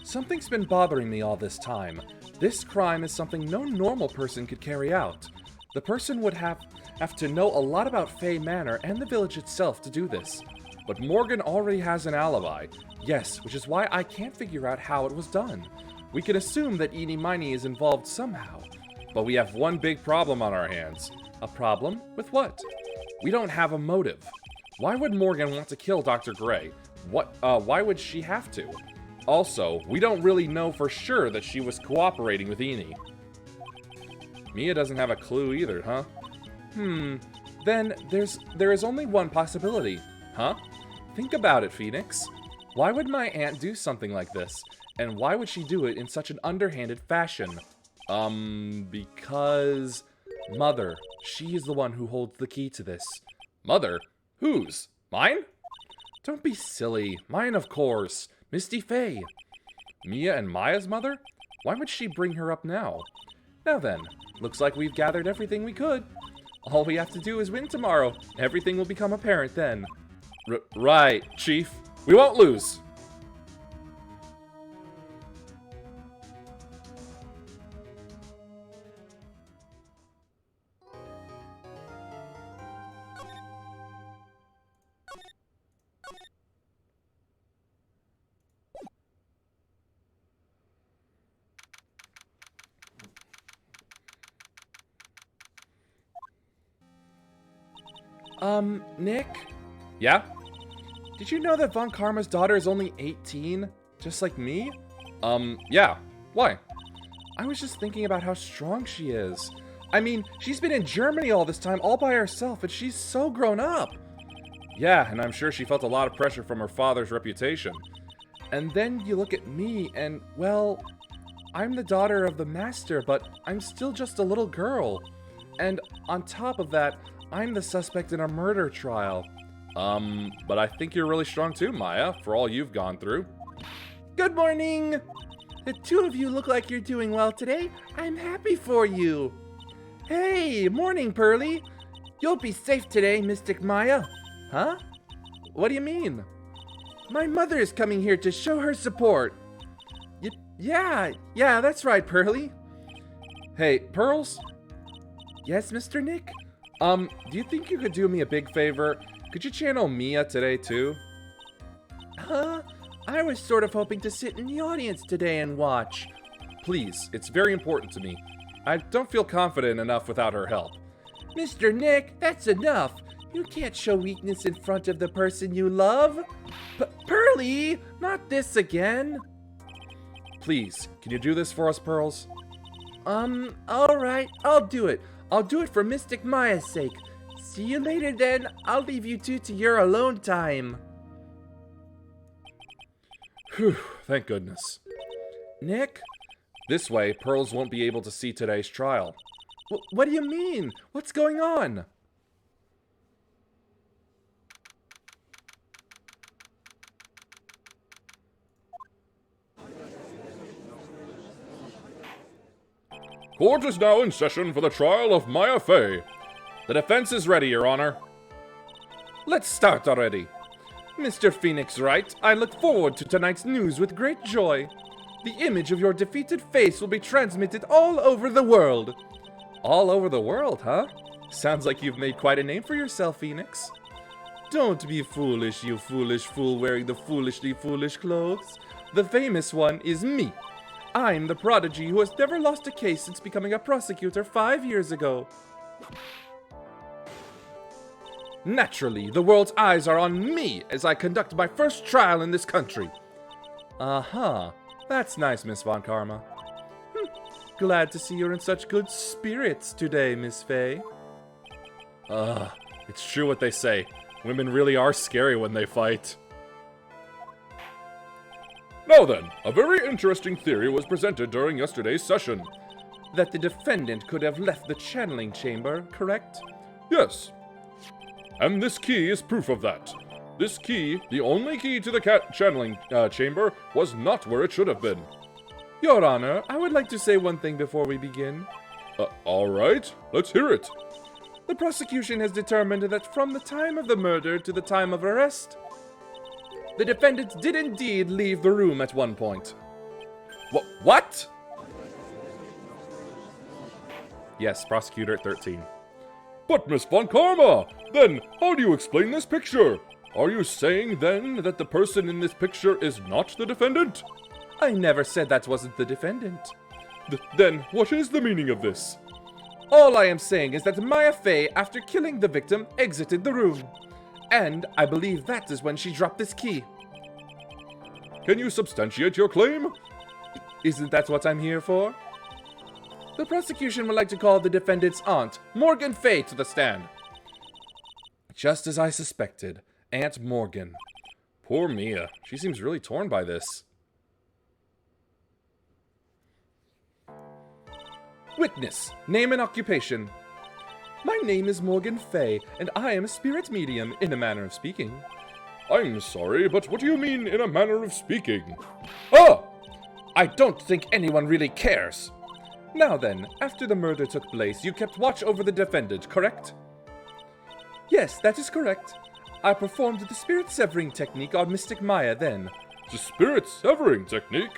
Something's been bothering me all this time. This crime is something no normal person could carry out. The person would have to know a lot about Fay Manor and the village itself to do this. But Morgan already has an alibi. Yes, which is why I can't figure out how it was done. We can assume that Eeny Miny is involved somehow. But we have one big problem on our hands. A problem? With what? We don't have a motive. Why would Morgan want to kill Dr. Gray? Why would she have to? Also, we don't really know for sure that she was cooperating with Eeny. Mia doesn't have a clue either, huh? Then there is only one possibility. Huh? Think about it, Phoenix. Why would my aunt do something like this? And why would she do it in such an underhanded fashion? Because... Mother. She is the one who holds the key to this. Mother? Whose? Mine? Don't be silly. Mine, of course. Misty Fay. Mia and Maya's mother? Why would she bring her up now? Now then, looks like we've gathered everything we could. All we have to do is win tomorrow. Everything will become apparent then. Right, Chief. We won't lose. Nick? Yeah? Did you know that Von Karma's daughter is only 18? Just like me? Yeah. Why? I was just thinking about how strong she is. I mean, she's been in Germany all this time all by herself, and she's so grown up. Yeah, and I'm sure she felt a lot of pressure from her father's reputation. And then you look at me, and, well, I'm the daughter of the master, but I'm still just a little girl. And on top of that, I'm the suspect in a murder trial. But I think you're really strong too, Maya, for all you've gone through. Good morning! The two of you look like you're doing well today. I'm happy for you. Hey, morning, Pearly. You'll be safe today, Mystic Maya. Huh? What do you mean? My mother is coming here to show her support. Yeah, that's right, Pearly. Hey, Pearls? Yes, Mr. Nick? Do you think you could do me a big favor? Could you channel Mia today too? I was sort of hoping to sit in the audience today and watch. Please, it's very important to me. I don't feel confident enough without her help. Mr. Nick, that's enough. You can't show weakness in front of the person you love. Pearly, not this again. Please, can you do this for us, Pearls? Alright, I'll do it. I'll do it for Mystic Maya's sake. See you later then. I'll leave you two to your alone time. Whew, thank goodness. Nick? This way, Pearls won't be able to see today's trial. What do you mean? What's going on? Court is now in session for the trial of Maya Fey. The defense is ready, Your Honor. Let's start already. Mr. Phoenix Wright, I look forward to tonight's news with great joy. The image of your defeated face will be transmitted all over the world. All over the world, huh? Sounds like you've made quite a name for yourself, Phoenix. Don't be foolish, you foolish fool wearing the foolishly foolish clothes. The famous one is me. I'm the prodigy who has never lost a case since becoming a prosecutor 5 years ago. Naturally, the world's eyes are on me as I conduct my first trial in this country. Uh-huh. That's nice, Miss Von Karma. Glad to see you're in such good spirits today, Miss Fey. It's true what they say. Women really are scary when they fight. Now then, a very interesting theory was presented during yesterday's session. That the defendant could have left the channeling chamber, correct? Yes. And this key is proof of that. This key, the only key to the channeling chamber, was not where it should have been. Your Honor, I would like to say one thing before we begin. Alright, let's hear it. The prosecution has determined that from the time of the murder to the time of arrest, the defendant did indeed leave the room at one point. What? Yes, prosecutor at 13. But Miss Von Karma, then how do you explain this picture? Are you saying then that the person in this picture is not the defendant? I never said that wasn't the defendant. Then what is the meaning of this? All I am saying is that Maya Fey, after killing the victim, exited the room. And I believe that is when she dropped this key. Can you substantiate your claim? Isn't that what I'm here for? The prosecution would like to call the defendant's aunt, Morgan Fey, to the stand. Just as I suspected, Aunt Morgan. Poor Mia. She seems really torn by this. Witness, name and occupation. My name is Morgan Fey, and I am a spirit medium, in a manner of speaking. I'm sorry, but what do you mean in a manner of speaking? Oh! I don't think anyone really cares. Now then, after the murder took place, you kept watch over the defendant, correct? Yes, that is correct. I performed the spirit severing technique on Mystic Maya then. The spirit severing technique?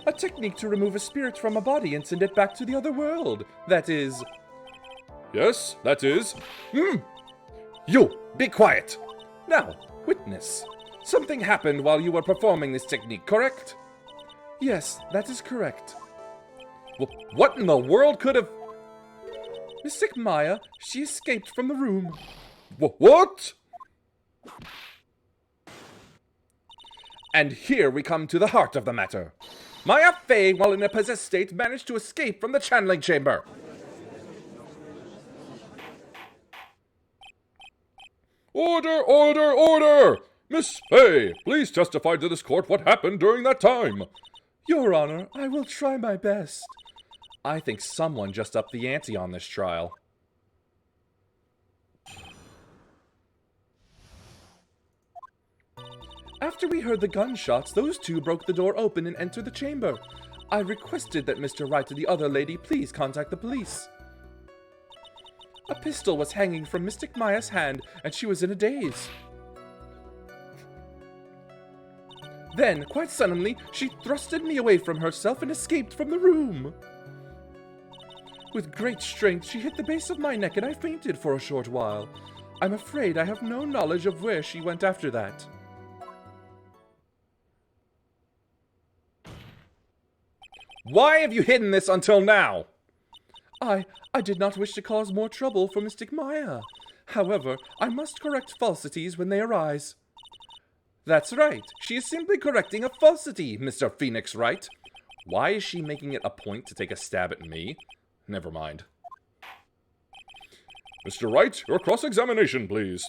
A technique to remove a spirit from a body and send it back to the other world. That is... Yes, that is... You, be quiet! Now, witness. Something happened while you were performing this technique, correct? Yes, that is correct. What in the world could have... Mystic Maya, she escaped from the room. What? And here we come to the heart of the matter. Maya Fey, while in a possessed state, managed to escape from the channeling chamber. Order, order, order! Miss Fey, please testify to this court what happened during that time. Your Honor, I will try my best. I think someone just upped the ante on this trial. After we heard the gunshots, those two broke the door open and entered the chamber. I requested that Mr. Wright and the other lady please contact the police. A pistol was hanging from Mystic Maya's hand, and she was in a daze. Then, quite suddenly, she thrusted me away from herself and escaped from the room. With great strength, she hit the base of my neck and I fainted for a short while. I'm afraid I have no knowledge of where she went after that. Why have you hidden this until now? I did not wish to cause more trouble for Mystic Maya. However, I must correct falsities when they arise. That's right. She is simply correcting a falsity, Mr. Phoenix Wright. Why is she making it a point to take a stab at me? Never mind. Mr. Wright, your cross-examination, please.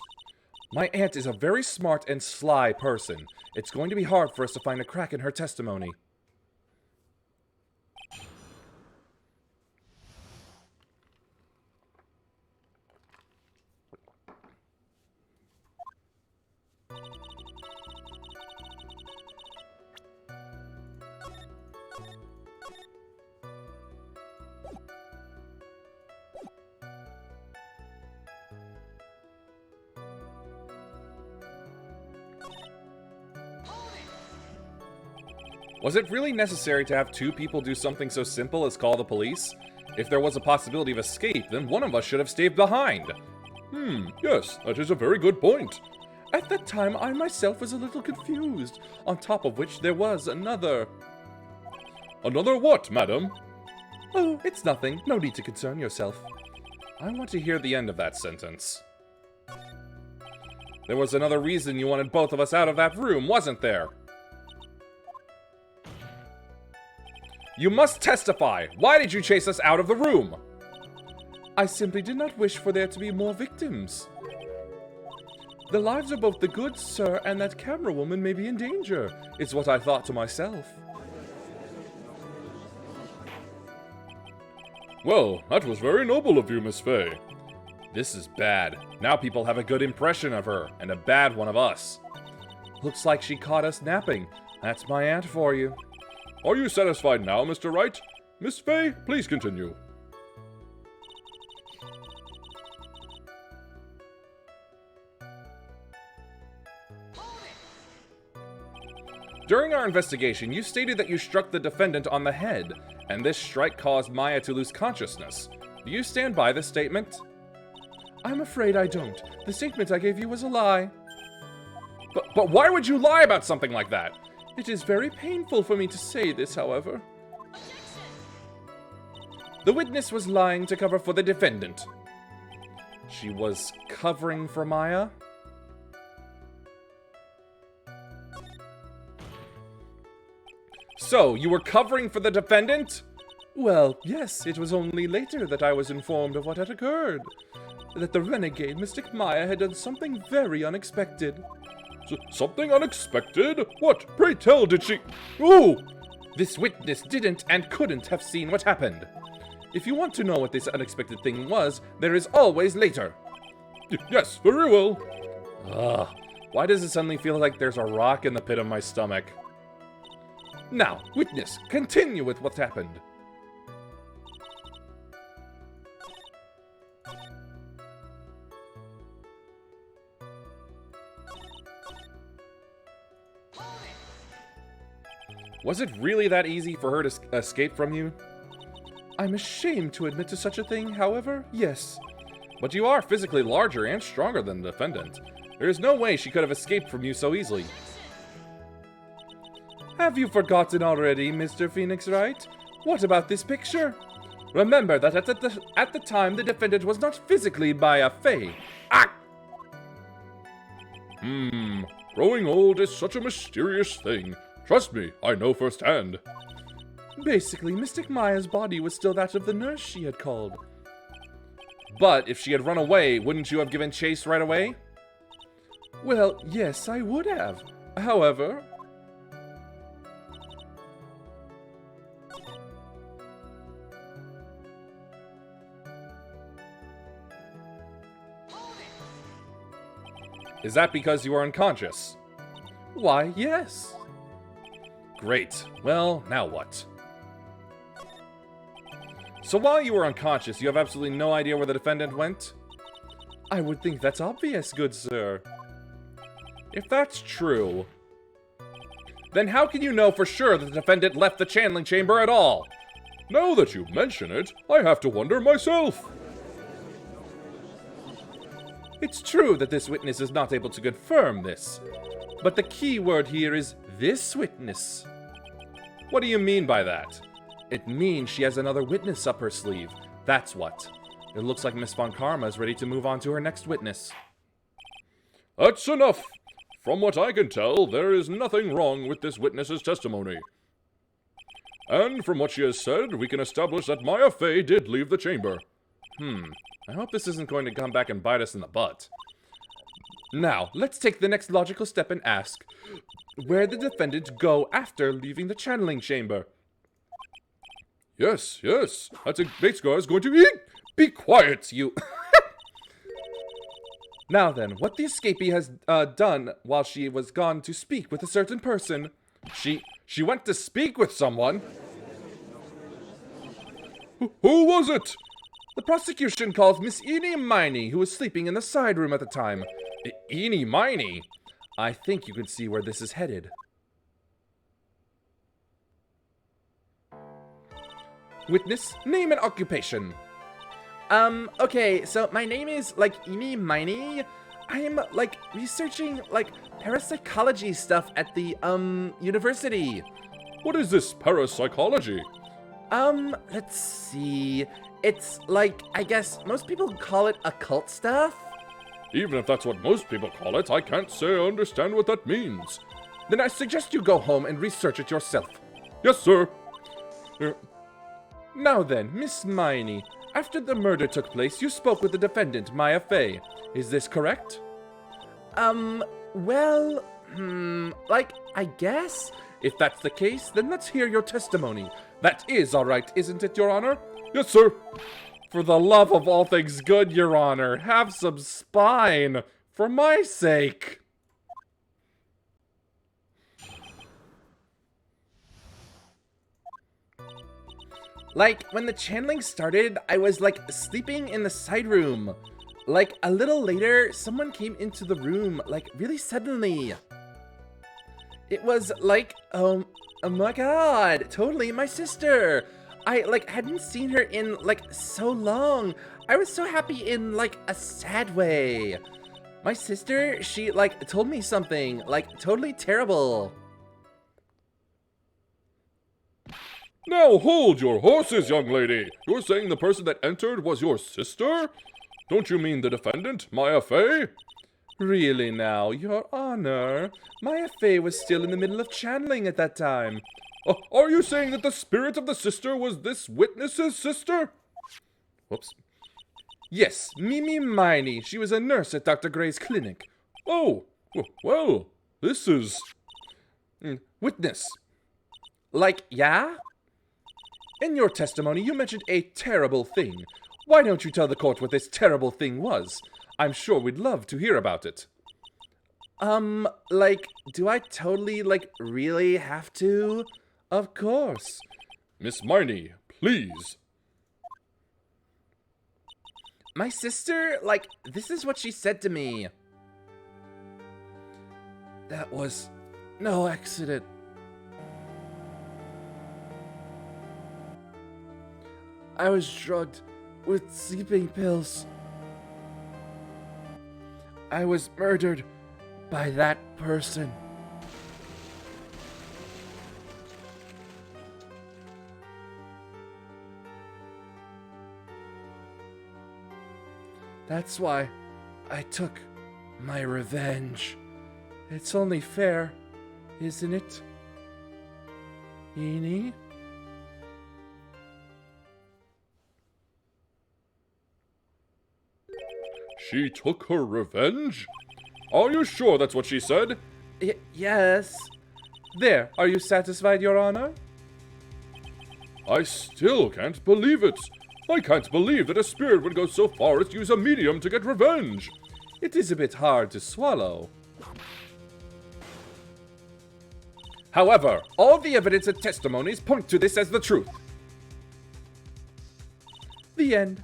My aunt is a very smart and sly person. It's going to be hard for us to find a crack in her testimony. Was it really necessary to have two people do something so simple as call the police? If there was a possibility of escape, then one of us should have stayed behind. Yes, that is a very good point. At that time, I myself was a little confused, on top of which there was another. Another what, madam? Oh, it's nothing. No need to concern yourself. I want to hear the end of that sentence. There was another reason you wanted both of us out of that room, wasn't there? You must testify! Why did you chase us out of the room? I simply did not wish for there to be more victims. The lives of both the good sir and that camera woman may be in danger, is what I thought to myself. Well, that was very noble of you, Miss Fey. This is bad. Now people have a good impression of her, and a bad one of us. Looks like she caught us napping. That's my aunt for you. Are you satisfied now, Mr. Wright? Miss Fey, please continue. During our investigation, you stated that you struck the defendant on the head, and this strike caused Maya to lose consciousness. Do you stand by this statement? I'm afraid I don't. The statement I gave you was a lie. But why would you lie about something like that? It is very painful for me to say this, however. The witness was lying to cover for the defendant. She was covering for Maya? So, you were covering for the defendant? Well, yes, it was only later that I was informed of what had occurred. That the renegade Mystic Maya had done something very unexpected. Something unexpected? What, pray tell, did she... Ooh! This witness didn't and couldn't have seen what happened. If you want to know what this unexpected thing was, there is always later. Yes, very well. Ugh, why does it suddenly feel like there's a rock in the pit of my stomach? Now, witness, continue with what happened. Was it really that easy for her to escape from you? I'm ashamed to admit to such a thing, however, yes. But you are physically larger and stronger than the defendant. There is no way she could have escaped from you so easily. Have you forgotten already, Mr. Phoenix Wright? What about this picture? Remember that at the time the defendant was not physically Maya Fey. Ah! Growing old is such a mysterious thing. Trust me, I know firsthand. Basically, Mystic Maya's body was still that of the nurse she had called. But if she had run away, wouldn't you have given chase right away? Well, yes, I would have. However... Is that because you were unconscious? Why, yes. Great. Well, now what? So while you were unconscious, you have absolutely no idea where the defendant went? I would think that's obvious, good sir. If that's true, then how can you know for sure that the defendant left the channeling chamber at all? Now that you mention it, I have to wonder myself. It's true that this witness is not able to confirm this, but the key word here is this witness. What do you mean by that? It means she has another witness up her sleeve. That's what. It looks like Miss Von Karma is ready to move on to her next witness. That's enough. From what I can tell, there is nothing wrong with this witness's testimony. And from what she has said, we can establish that Maya Fey did leave the chamber. I hope this isn't going to come back and bite us in the butt. Now, let's take the next logical step and ask, where did the defendant go after leaving the channeling chamber? Yes, that's a big scar is going to be... Be quiet, you... Now then, what the escapee has done while she was gone to speak with a certain person. She went to speak with someone? Who was it? The prosecution calls Miss Eenie Miney, who was sleeping in the side room at the time. Eenie Miney? I think you can see where this is headed. Witness, name and occupation. Okay, so my name is, Eenie Miney. I'm, researching, parapsychology stuff at the, university. What is this parapsychology? Let's see. It's, I guess most people call it occult stuff. Even if that's what most people call it, I can't say I understand what that means. Then I suggest you go home and research it yourself. Yes, sir. Now then, Miss Miney, after the murder took place, you spoke with the defendant, Maya Fey. Is this correct? Well, I guess? If that's the case, then let's hear your testimony. That is all right, isn't it, Your Honor? Yes, sir. For the love of all things good, Your Honor, have some spine. For my sake. When the channeling started, I was, sleeping in the side room. A little later, someone came into the room, really suddenly. It was oh my god, totally my sister. I, hadn't seen her in, so long. I was so happy in, a sad way. My sister, she, told me something, totally terrible. Now hold your horses, young lady. You're saying the person that entered was your sister? Don't you mean the defendant, Maya Fey? Really now, Your Honor. Maya Fey was still in the middle of channeling at that time. Are you saying that the spirit of the sister was this witness's sister? Whoops. Yes, Mimi Miney. She was a nurse at Dr. Gray's clinic. Oh, well, this is... Witness. Yeah? In your testimony, you mentioned a terrible thing. Why don't you tell the court what this terrible thing was? I'm sure we'd love to hear about it. Do I totally, really have to? Of course. Miss Miney, please. My sister, this is what she said to me. That was no accident. I was drugged with sleeping pills. I was murdered by that person. That's why I took my revenge. It's only fair, isn't it? Eenie? She took her revenge? Are you sure that's what she said? Yes. There, are you satisfied, Your Honor? I still can't believe it. I can't believe that a spirit would go so far as to use a medium to get revenge. It is a bit hard to swallow. However, all the evidence and testimonies point to this as the truth. The end.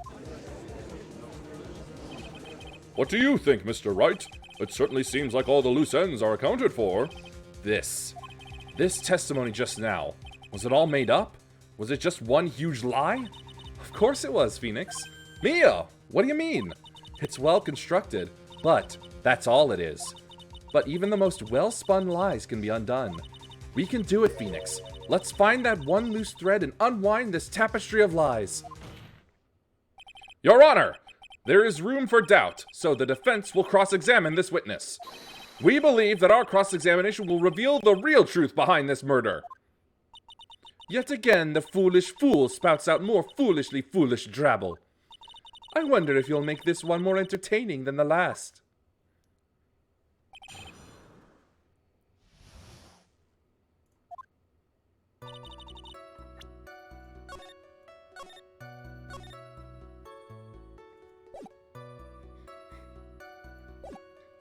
What do you think, Mr. Wright? It certainly seems like all the loose ends are accounted for. This testimony just now, was it all made up? Was it just one huge lie? Of course it was, Phoenix. Mia, what do you mean? It's well constructed, but that's all it is. But even the most well-spun lies can be undone. We can do it, Phoenix. Let's find that one loose thread and unwind this tapestry of lies. Your Honor, there is room for doubt, so the defense will cross-examine this witness. We believe that our cross-examination will reveal the real truth behind this murder. Yet again, the foolish fool spouts out more foolishly foolish drabble. I wonder if you'll make this one more entertaining than the last.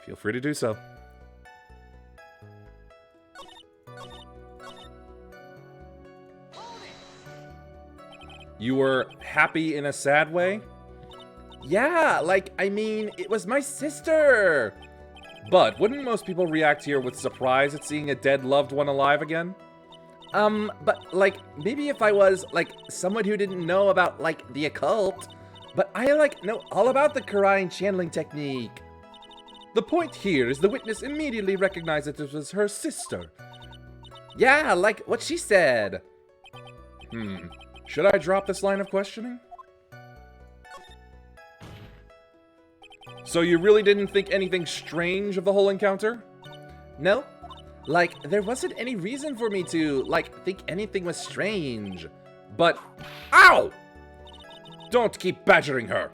Feel free to do so. You were happy in a sad way? Yeah, like, I mean, it was my sister! But wouldn't most people react here with surprise at seeing a dead loved one alive again? But, like, maybe if I was, like, someone who didn't know about, like, the occult. But I, like, know all about the Karayan channeling technique. The point here is the witness immediately recognized that it was her sister. Yeah, like what she said. Should I drop this line of questioning? So you really didn't think anything strange of the whole encounter? No. Like, there wasn't any reason for me to, like, think anything was strange. But, ow! Don't keep badgering her.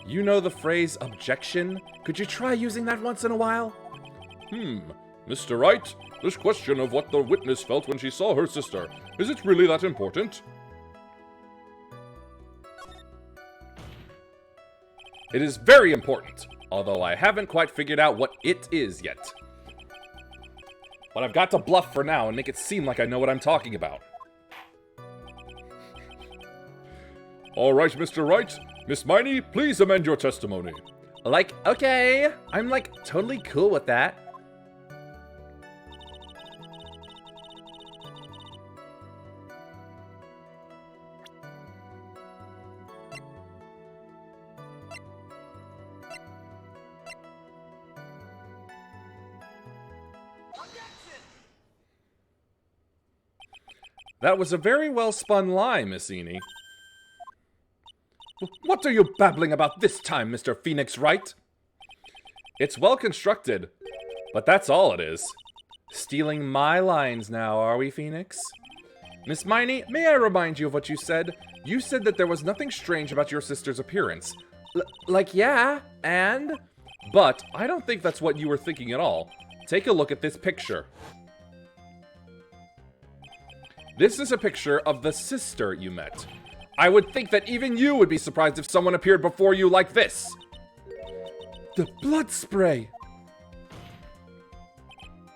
You know the phrase objection? Could you try using that once in a while? Mr. Wright, this question of what the witness felt when she saw her sister, is it really that important? It is very important, although I haven't quite figured out what it is yet. But I've got to bluff for now and make it seem like I know what I'm talking about. All right, Mr. Wright. Miss Miney, please amend your testimony. Like, okay. I'm, like, totally cool with that. That was a very well-spun lie, Miss Eenie. What are you babbling about this time, Mr. Phoenix Wright? It's well constructed, but that's all it is. Stealing my lines now, are we, Phoenix? Miss Miney, may I remind you of what you said? You said that there was nothing strange about your sister's appearance. Like, yeah, and? But I don't think that's what you were thinking at all. Take a look at this picture. This is a picture of the sister you met. I would think that even you would be surprised if someone appeared before you like this. The blood spray!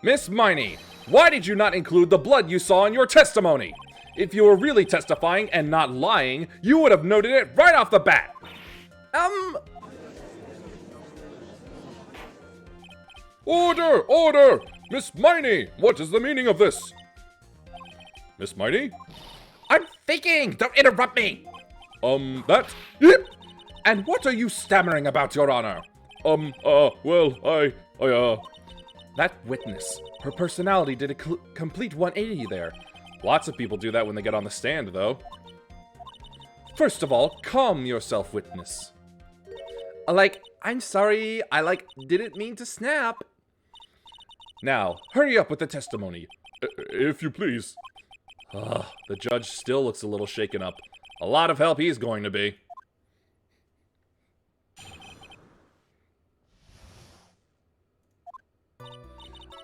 Miss Miney, why did you not include the blood you saw in your testimony? If you were really testifying and not lying, you would have noted it right off the bat. Order! Order! Miss Miney, what is the meaning of this? Miss Miney? I'm thinking! Don't interrupt me! That? Yep. And what are you stammering about, Your Honor? Well, That witness. Her personality did a complete 180 there. Lots of people do that when they get on the stand, though. First of all, calm yourself, witness. Like, I'm sorry, I, didn't mean to snap. Now, hurry up with the testimony. If you please. The judge still looks a little shaken up. A lot of help he's going to be.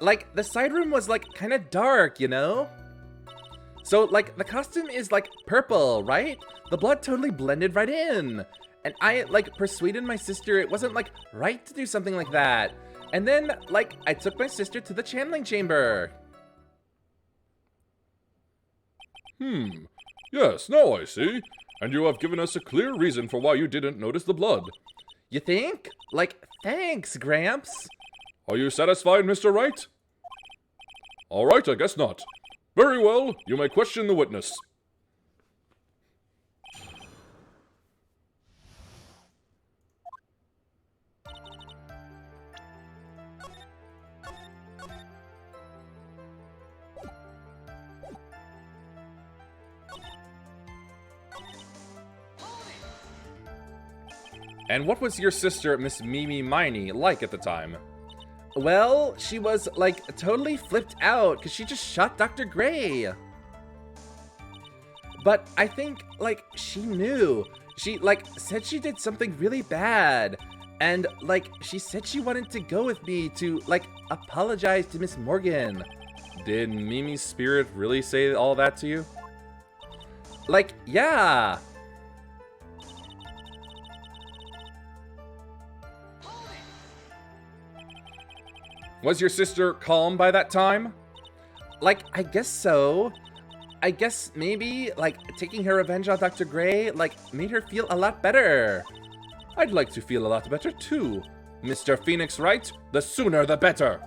Like, the side room was, like, kind of dark, you know? So, like, the costume is, like, purple, right? The blood totally blended right in. And I, like, persuaded my sister it wasn't, like, right to do something like that. And then, like, I took my sister to the channeling chamber. Yes, now I see. And you have given us a clear reason for why you didn't notice the blood. You think? Like, thanks, Gramps. Are you satisfied, Mr. Wright? All right, I guess not. Very well, you may question the witness. And what was your sister, Miss Mimi Miney, like at the time? Well, she was, like, totally flipped out because she just shot Dr. Gray. But I think, like, she knew. She, like, said she did something really bad. And, like, she said she wanted to go with me to, like, apologize to Miss Morgan. Did Mimi's spirit really say all that to you? Like, yeah. Was your sister calm by that time? Like, I guess so. I guess maybe, like, taking her revenge on Dr. Gray, like, made her feel a lot better. I'd like to feel a lot better, too. Mr. Phoenix Wright, the sooner the better,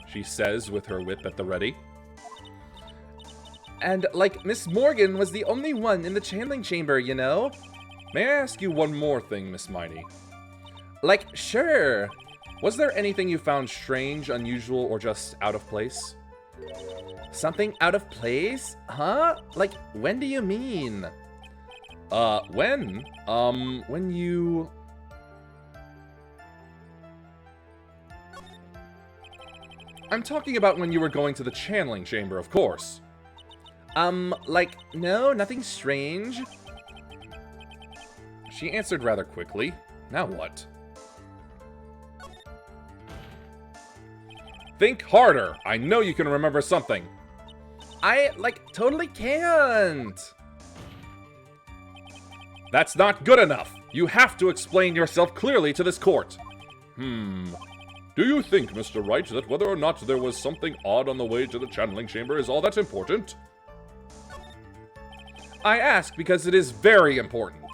she says with her whip at the ready. And, like, Miss Morgan was the only one in the channeling chamber, you know? May I ask you one more thing, Miss Miney? Like, sure. Was there anything you found strange, unusual, or just out of place? Something out of place? Huh? Like, when do you mean? When? When you... I'm talking about when you were going to the channeling chamber, of course. Like, no, nothing strange. She answered rather quickly. Now what? Think harder! I know you can remember something. I, like, totally can't. That's not good enough. You have to explain yourself clearly to this court. Do you think, Mr. Wright, that whether or not there was something odd on the way to the channeling chamber is all that important? I ask because it is very important.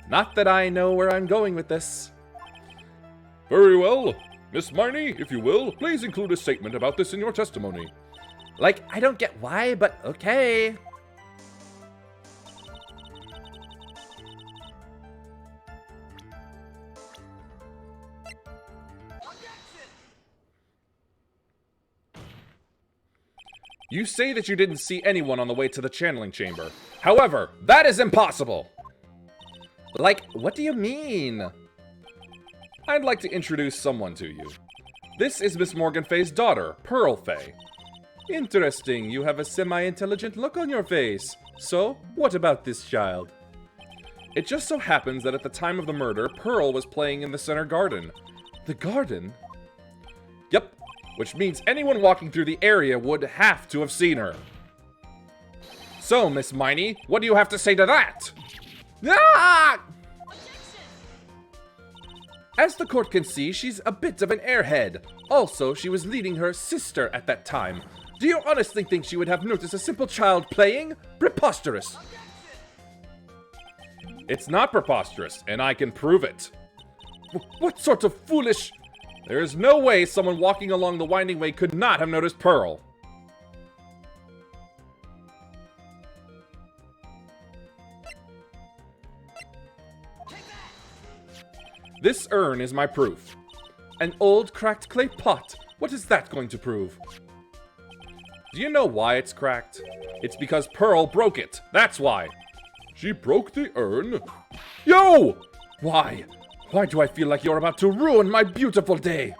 Not that I know where I'm going with this. Very well. Miss Miney, if you will, please include a statement about this in your testimony. Like, I don't get why, but okay. You say that you didn't see anyone on the way to the channeling chamber. However, that is impossible! Like, what do you mean? I'd like to introduce someone to you. This is Miss Morgan Fay's daughter, Pearl Fay. Interesting, you have a semi-intelligent look on your face. So, what about this child? It just so happens that at the time of the murder, Pearl was playing in the center garden. The garden? Yep, which means anyone walking through the area would have to have seen her. So, Miss Miney, what do you have to say to that? Ah! As the court can see, she's a bit of an airhead. Also, she was leading her sister at that time. Do you honestly think she would have noticed a simple child playing? Preposterous! It's not preposterous, and I can prove it. What sort of foolish... There is no way someone walking along the winding way could not have noticed Pearl. This urn is my proof. An old cracked clay pot. What is that going to prove? Do you know why it's cracked? It's because Pearl broke it. That's why. She broke the urn? Yo! Why? Why do I feel like you're about to ruin my beautiful day?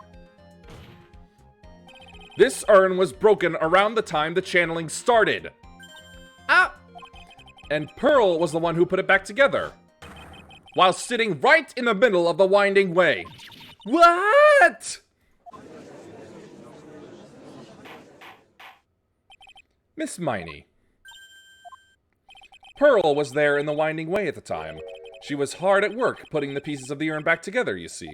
This urn was broken around the time the channeling started. Ah! And Pearl was the one who put it back together, while sitting right in the middle of the winding way. What? Miss Miney. Pearl was there in the winding way at the time. She was hard at work putting the pieces of the urn back together, you see.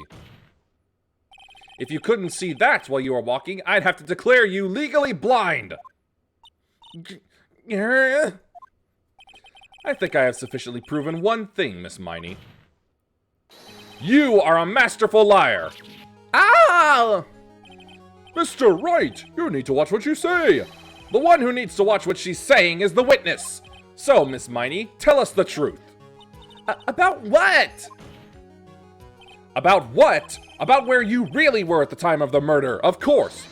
If you couldn't see that while you were walking, I'd have to declare you legally blind. I think I have sufficiently proven one thing, Miss Miney. You are a masterful liar. Ah! Mr. Wright, you need to watch what you say. The one who needs to watch what she's saying is the witness. So, Miss Miney, tell us the truth. About what? About what? About where you really were at the time of the murder, of course.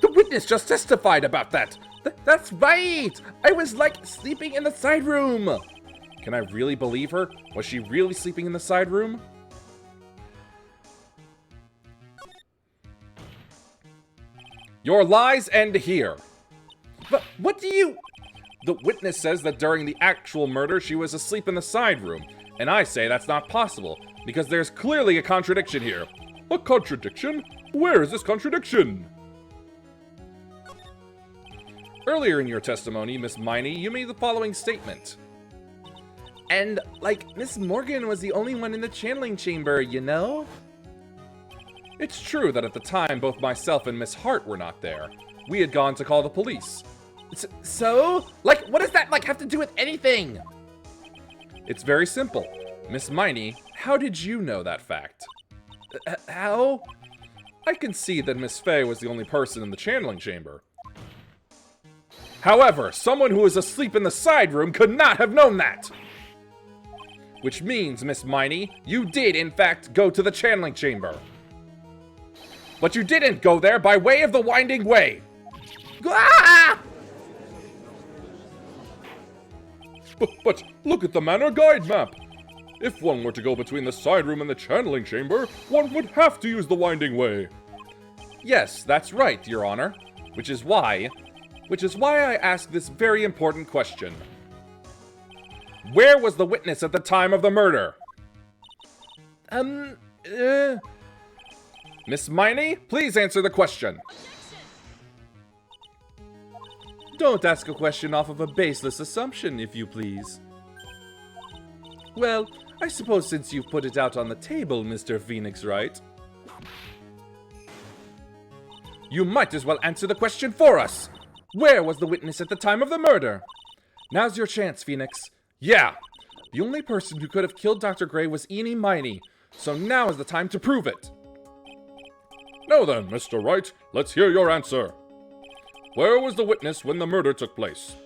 The witness just testified about that. That's right. I was, sleeping in the side room. Can I really believe her? Was she really sleeping in the side room? Your lies end here. But what do you... The witness says that during the actual murder, she was asleep in the side room. And I say that's not possible, because there's clearly a contradiction here. A contradiction? Where is this contradiction? Earlier in your testimony, Miss Miney, you made the following statement. And, Miss Morgan was the only one in the channeling chamber, you know? It's true that at the time, both myself and Miss Hart were not there. We had gone to call the police. So? What does that, have to do with anything? It's very simple. Miss Miney, how did you know that fact? How? I can see that Miss Fay was the only person in the channeling chamber. However, someone who was asleep in the side room could not have known that! Which means, Miss Miney, you did, in fact, go to the channeling chamber. But you didn't go there by way of the winding way. Ah! But look at the manor guide map. If one were to go between the side room and the channeling chamber, one would have to use the winding way. Yes, that's right, Your Honor. Which is why I ask this very important question. Where was the witness at the time of the murder? Miss Miney, please answer the question. Don't ask a question off of a baseless assumption, if you please. Well, I suppose since you've put it out on the table, Mr. Phoenix Wright. You might as well answer the question for us. Where was the witness at the time of the murder? Now's your chance, Phoenix. Yeah. The only person who could have killed Dr. Gray was Eenie Miney, so now is the time to prove it. Now then, Mr. Wright, let's hear your answer. Where was the witness when the murder took place?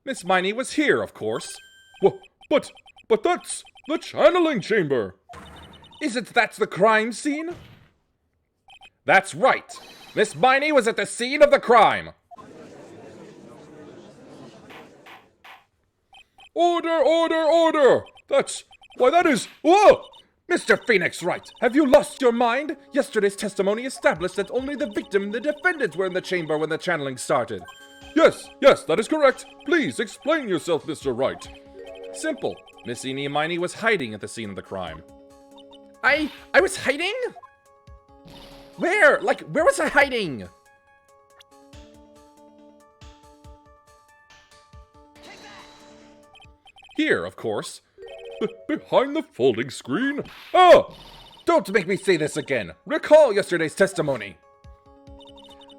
Miss Miney was here, of course. But that's the channeling chamber. Isn't that the crime scene? That's right. Miss Miney was at the scene of the crime. Order, order, order! That is... Whoa! Mr. Phoenix Wright, have you lost your mind? Yesterday's testimony established that only the victim and the defendants were in the chamber when the channeling started. Yes, that is correct. Please explain yourself, Mr. Wright. Simple. Miss Eenie Miney was hiding at the scene of the crime. I was hiding? Where? Where was I hiding? Here, of course. Behind the folding screen? Ah! Don't make me say this again. Recall yesterday's testimony.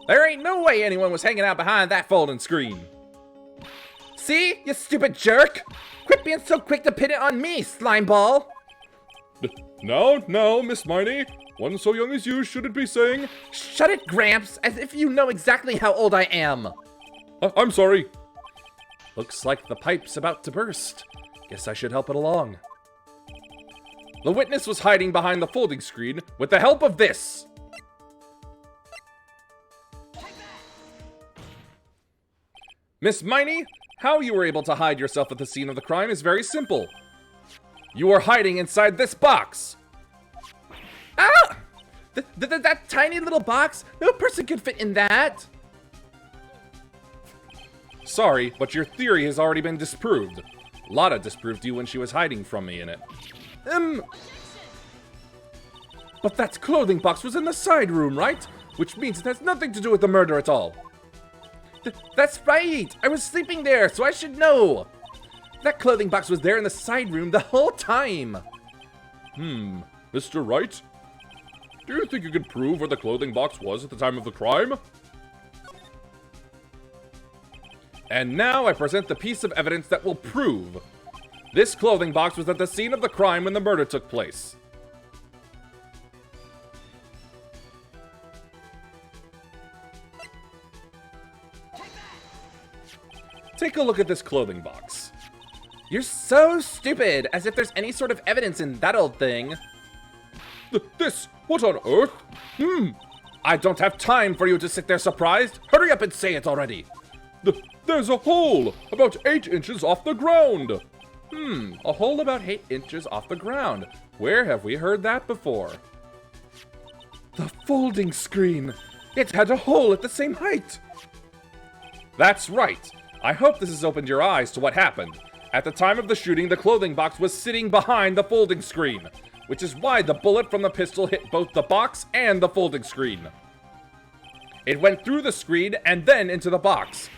There ain't no way anyone was hanging out behind that folding screen. See, you stupid jerk? Quit being so quick to pin it on me, slimeball. Now, Miss Miney. One so young as you shouldn't be saying... Shut it, Gramps, as if you know exactly how old I am. I'm sorry. Looks like the pipe's about to burst. Guess I should help it along. The witness was hiding behind the folding screen with the help of this. Miss Miney, how you were able to hide yourself at the scene of the crime is very simple. You were hiding inside this box! Ah! That tiny little box? No person could fit in that. Sorry, but your theory has already been disproved. Lotta disproved you when she was hiding from me in it. But that clothing box was in the side room, right? Which means it has nothing to do with the murder at all. That's right. I was sleeping there, so I should know. That clothing box was there in the side room the whole time. Mr. Wright? Do you think you can prove where the clothing box was at the time of the crime? And now I present the piece of evidence that will prove. This clothing box was at the scene of the crime when the murder took place. Take a look at this clothing box. You're so stupid, as if there's any sort of evidence in that old thing. This? What on earth? I don't have time for you to sit there surprised. Hurry up and say it already. There's a hole about 8 inches off the ground. A hole about 8 inches off the ground. Where have we heard that before? The folding screen. It had a hole at the same height. That's right. I hope this has opened your eyes to what happened. At the time of the shooting, the clothing box was sitting behind the folding screen, which is why the bullet from the pistol hit both the box and the folding screen. It went through the screen and then into the box.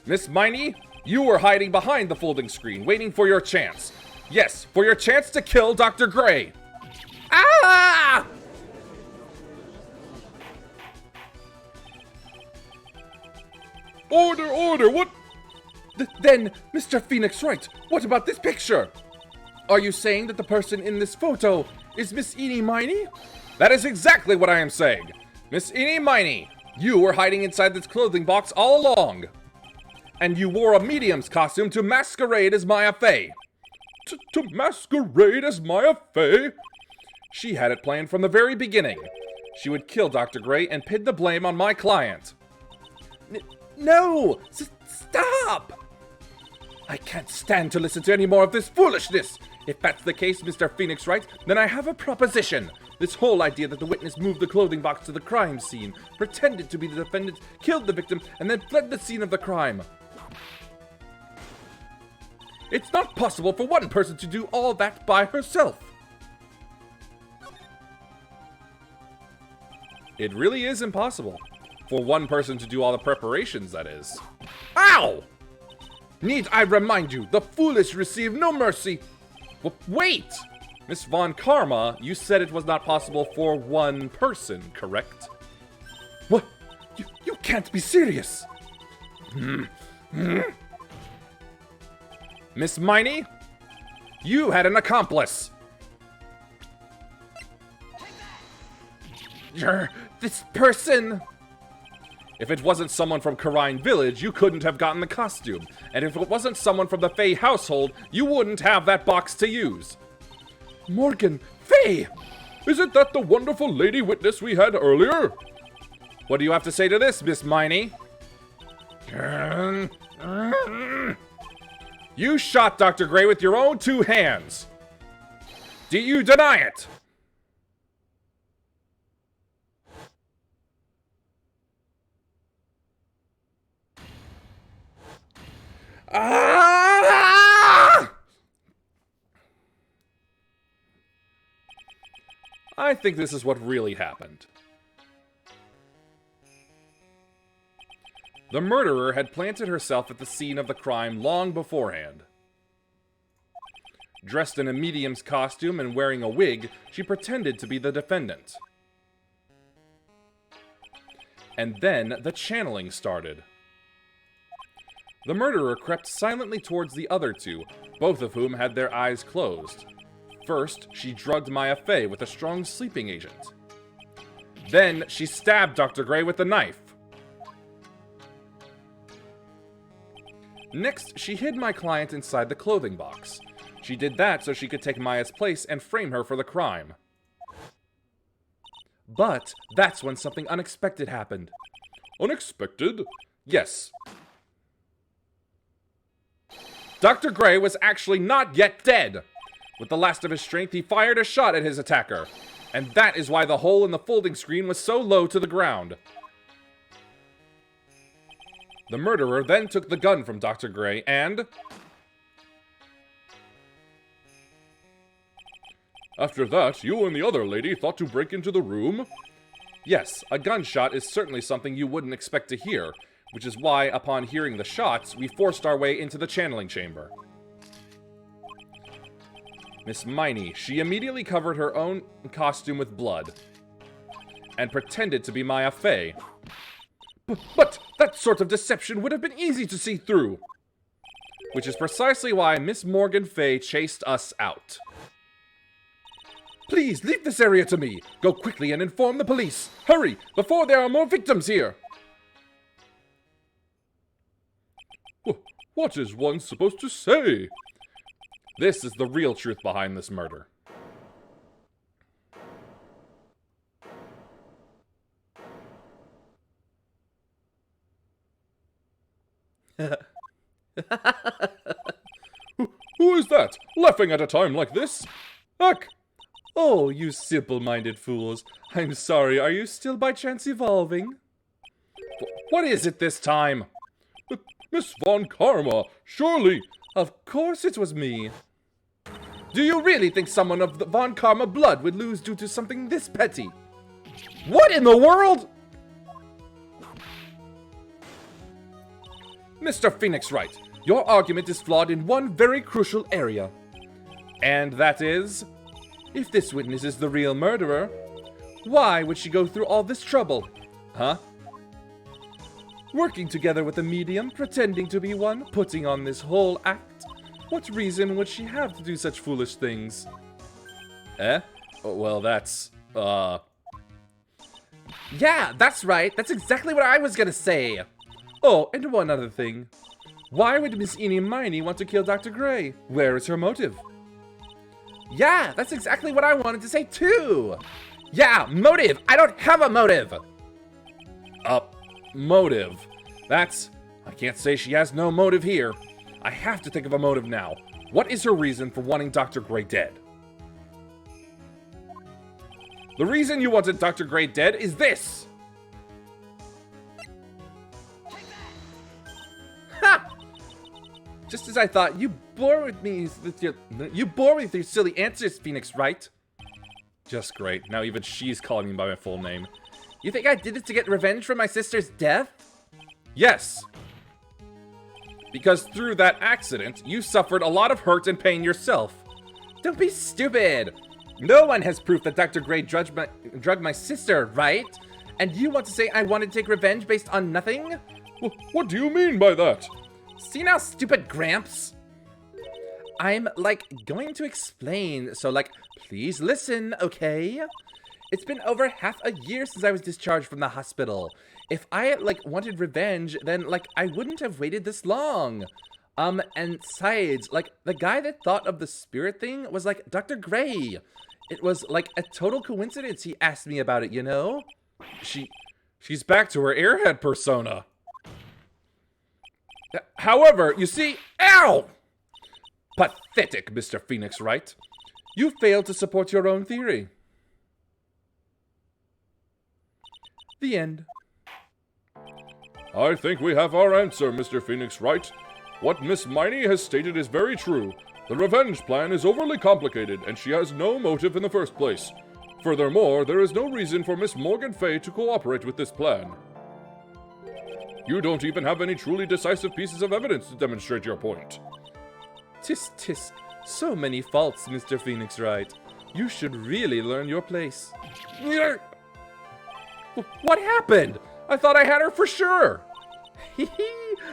Miss Miney, you were hiding behind the folding screen, waiting for your chance. Yes, for your chance to kill Dr. Gray. Ah! Order, what? Then, Mr. Phoenix Wright, what about this picture? Are you saying that the person in this photo is Miss Eenie Miney? That is exactly what I am saying. Miss Eenie Miney, you were hiding inside this clothing box all along. And you wore a medium's costume to masquerade as Maya Fey. To masquerade as Maya Fey? She had it planned from the very beginning. She would kill Dr. Gray and pin the blame on my client. No! Stop! I can't stand to listen to any more of this foolishness. If that's the case, Mr. Phoenix Wright, then I have a proposition. This whole idea that the witness moved the clothing box to the crime scene, pretended to be the defendant, killed the victim, and then fled the scene of the crime. It's not possible for one person to do all that by herself. It really is impossible. For one person to do all the preparations, that is. Ow! Need I remind you, the foolish receive no mercy. Wait! Miss Von Karma, you said it was not possible for one person, correct? What? You can't be serious. Miss Miney, you had an accomplice. This person. If it wasn't someone from Karine Village, you couldn't have gotten the costume. And if it wasn't someone from the Fey household, you wouldn't have that box to use. Morgan, Fey! Isn't that the wonderful lady witness we had earlier? What do you have to say to this, Miss Miney? You shot Dr. Gray with your own 2 hands. Do you deny it? Ah! I think this is what really happened. The murderer had planted herself at the scene of the crime long beforehand. Dressed in a medium's costume and wearing a wig, she pretended to be the defendant. And then the channeling started. The murderer crept silently towards the other 2, both of whom had their eyes closed. First, she drugged Maya Fey with a strong sleeping agent. Then, she stabbed Dr. Gray with a knife. Next, she hid my client inside the clothing box. She did that so she could take Maya's place and frame her for the crime. But that's when something unexpected happened. Unexpected? Yes. Dr. Gray was actually not yet dead. With the last of his strength, he fired a shot at his attacker. And that is why the hole in the folding screen was so low to the ground. The murderer then took the gun from Dr. Gray and... After that, you and the other lady thought to break into the room? Yes, a gunshot is certainly something you wouldn't expect to hear, which is why, upon hearing the shots, we forced our way into the channeling chamber. Miss Miney, she immediately covered her own costume with blood and pretended to be Maya Fey. But that sort of deception would have been easy to see through. Which is precisely why Miss Morgan Fey chased us out. Please, leave this area to me. Go quickly and inform the police. Hurry, before there are more victims here. What is one supposed to say? This is the real truth behind this murder. Who is that, laughing at a time like this? Heck! Oh, you simple-minded fools. I'm sorry, are you still by chance evolving? What is it this time? Miss Von Karma, surely! Of course it was me. Do you really think someone of the Von Karma blood would lose due to something this petty? What in the world? Mr. Phoenix Wright, your argument is flawed in one very crucial area. And that is, if this witness is the real murderer, why would she go through all this trouble? Huh? Working together with a medium, pretending to be one, putting on this whole act? What reason would she have to do such foolish things? Eh? Oh, well, that's, Yeah, that's right. That's exactly what I was gonna say. Oh, and one other thing. Why would Miss Eenie Miney want to kill Dr. Gray? Where is her motive? Yeah, that's exactly what I wanted to say too. Yeah, motive. I don't have a motive. Motive. I can't say she has no motive here. I have to think of a motive now. What is her reason for wanting Dr. Gray dead? The reason you wanted Dr. Gray dead is this. Ha! Just as I thought, you bore me with your silly answers, Phoenix Wright. Just great. Now even she's calling me by my full name. You think I did it to get revenge for my sister's death? Yes. Because through that accident, you suffered a lot of hurt and pain yourself. Don't be stupid. No one has proof that Dr. Gray drugged my sister, right? And you want to say I wanted to take revenge based on nothing? What do you mean by that? See now, stupid Gramps? I'm, going to explain, so, please listen, okay? It's been over half a year since I was discharged from the hospital. If I, wanted revenge, then, I wouldn't have waited this long. And besides, the guy that thought of the spirit thing was, Dr. Gray. It was, a total coincidence he asked me about it, you know? She's back to her airhead persona. However, you see, ow! Pathetic, Mr. Phoenix Wright. You failed to support your own theory. The end. I think we have our answer, Mr. Phoenix Wright. What Miss Miney has stated is very true. The revenge plan is overly complicated, and she has no motive in the first place. Furthermore, there is no reason for Miss Morgan Fay to cooperate with this plan. You don't even have any truly decisive pieces of evidence to demonstrate your point. Tisk. So many faults, Mr. Phoenix Wright. You should really learn your place. What happened? I thought I had her for sure.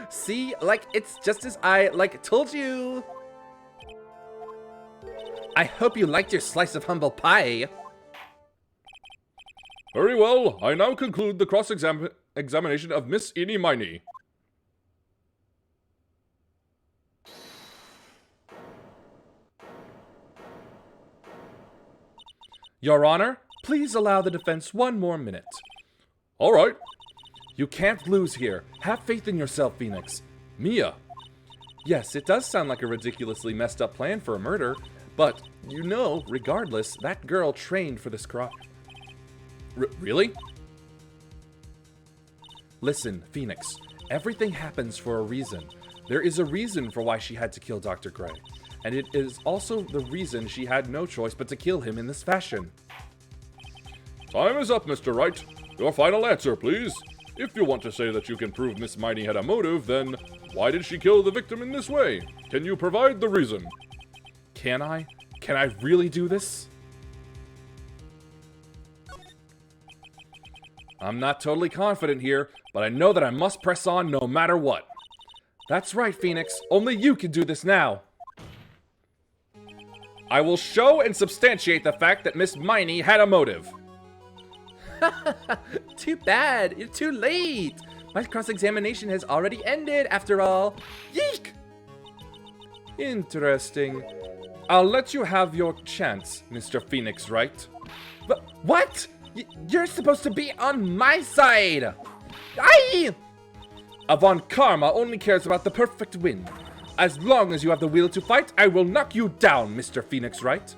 See, it's just as I, told you. I hope you liked your slice of humble pie. Very well, I now conclude the cross-examination of Miss Eenie Miney. Your Honor, please allow the defense 1 more minute. All right. You can't lose here. Have faith in yourself, Phoenix. Mia, Yes, it does sound like a ridiculously messed up plan for a murder, but, you know, regardless, that girl trained for this crime. Really? Listen, Phoenix, everything happens for a reason. There is a reason for why she had to kill Dr. Gray, and it is also the reason she had no choice but to kill him in this fashion. Time is up, Mr. Wright. Your final answer, please. If you want to say that you can prove Miss Miney had a motive, then why did she kill the victim in this way? Can you provide the reason? Can I? Can I really do this? I'm not totally confident here, but I know that I must press on no matter what. That's right, Phoenix. Only you can do this now. I will show and substantiate the fact that Miss Miney had a motive. Too bad. You're too late. My cross-examination has already ended, after all. Yeek! Interesting. I'll let you have your chance, Mr. Phoenix Wright. But what? You're supposed to be on my side! Aye! Avon Karma only cares about the perfect win. As long as you have the will to fight, I will knock you down, Mr. Phoenix Wright.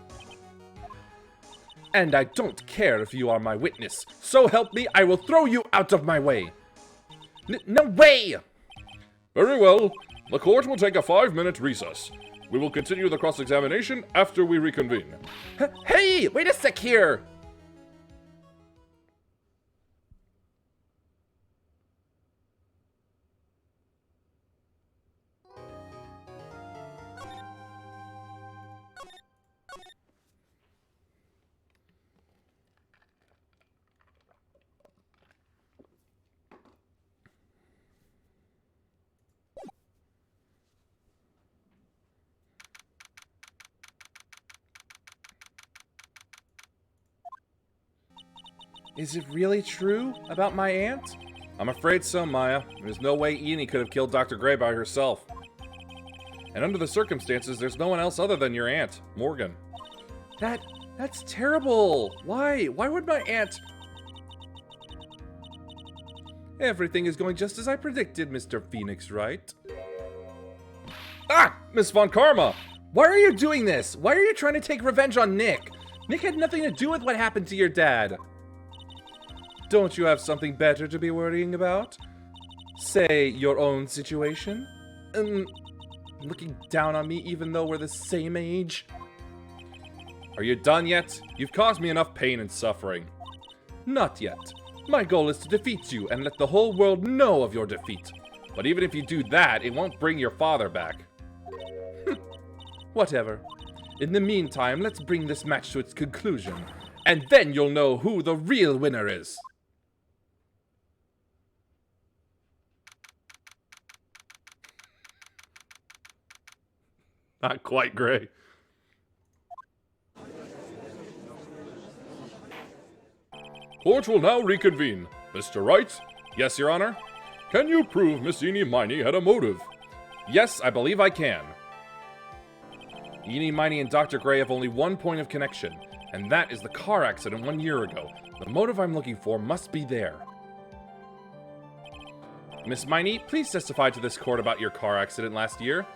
And I don't care if you are my witness. So help me, I will throw you out of my way. No way! Very well. The court will take a 5-minute recess. We will continue the cross-examination after we reconvene. Hey, wait a sec here! Is it really true about my aunt? I'm afraid so, Maya. There's no way Enid could have killed Dr. Gray by herself. And under the circumstances, there's no one else other than your aunt, Morgan. That's terrible. Why? Why would my aunt... Everything is going just as I predicted, Mr. Phoenix Wright. Ah! Miss Von Karma! Why are you doing this? Why are you trying to take revenge on Nick? Nick had nothing to do with what happened to your dad. Don't you have something better to be worrying about? Say, your own situation? Looking down on me even though we're the same age? Are you done yet? You've caused me enough pain and suffering. Not yet. My goal is to defeat you and let the whole world know of your defeat. But even if you do that, it won't bring your father back. Whatever. In the meantime, let's bring this match to its conclusion. And then you'll know who the real winner is. Not quite, Gray. Court will now reconvene. Mr. Wright? Yes, Your Honor? Can you prove Miss Eenie Miney had a motive? Yes, I believe I can. Eenie Miney and Dr. Gray have only one point of connection, and that is the car accident 1 year ago. The motive I'm looking for must be there. Miss Miney, please testify to this court about your car accident last year.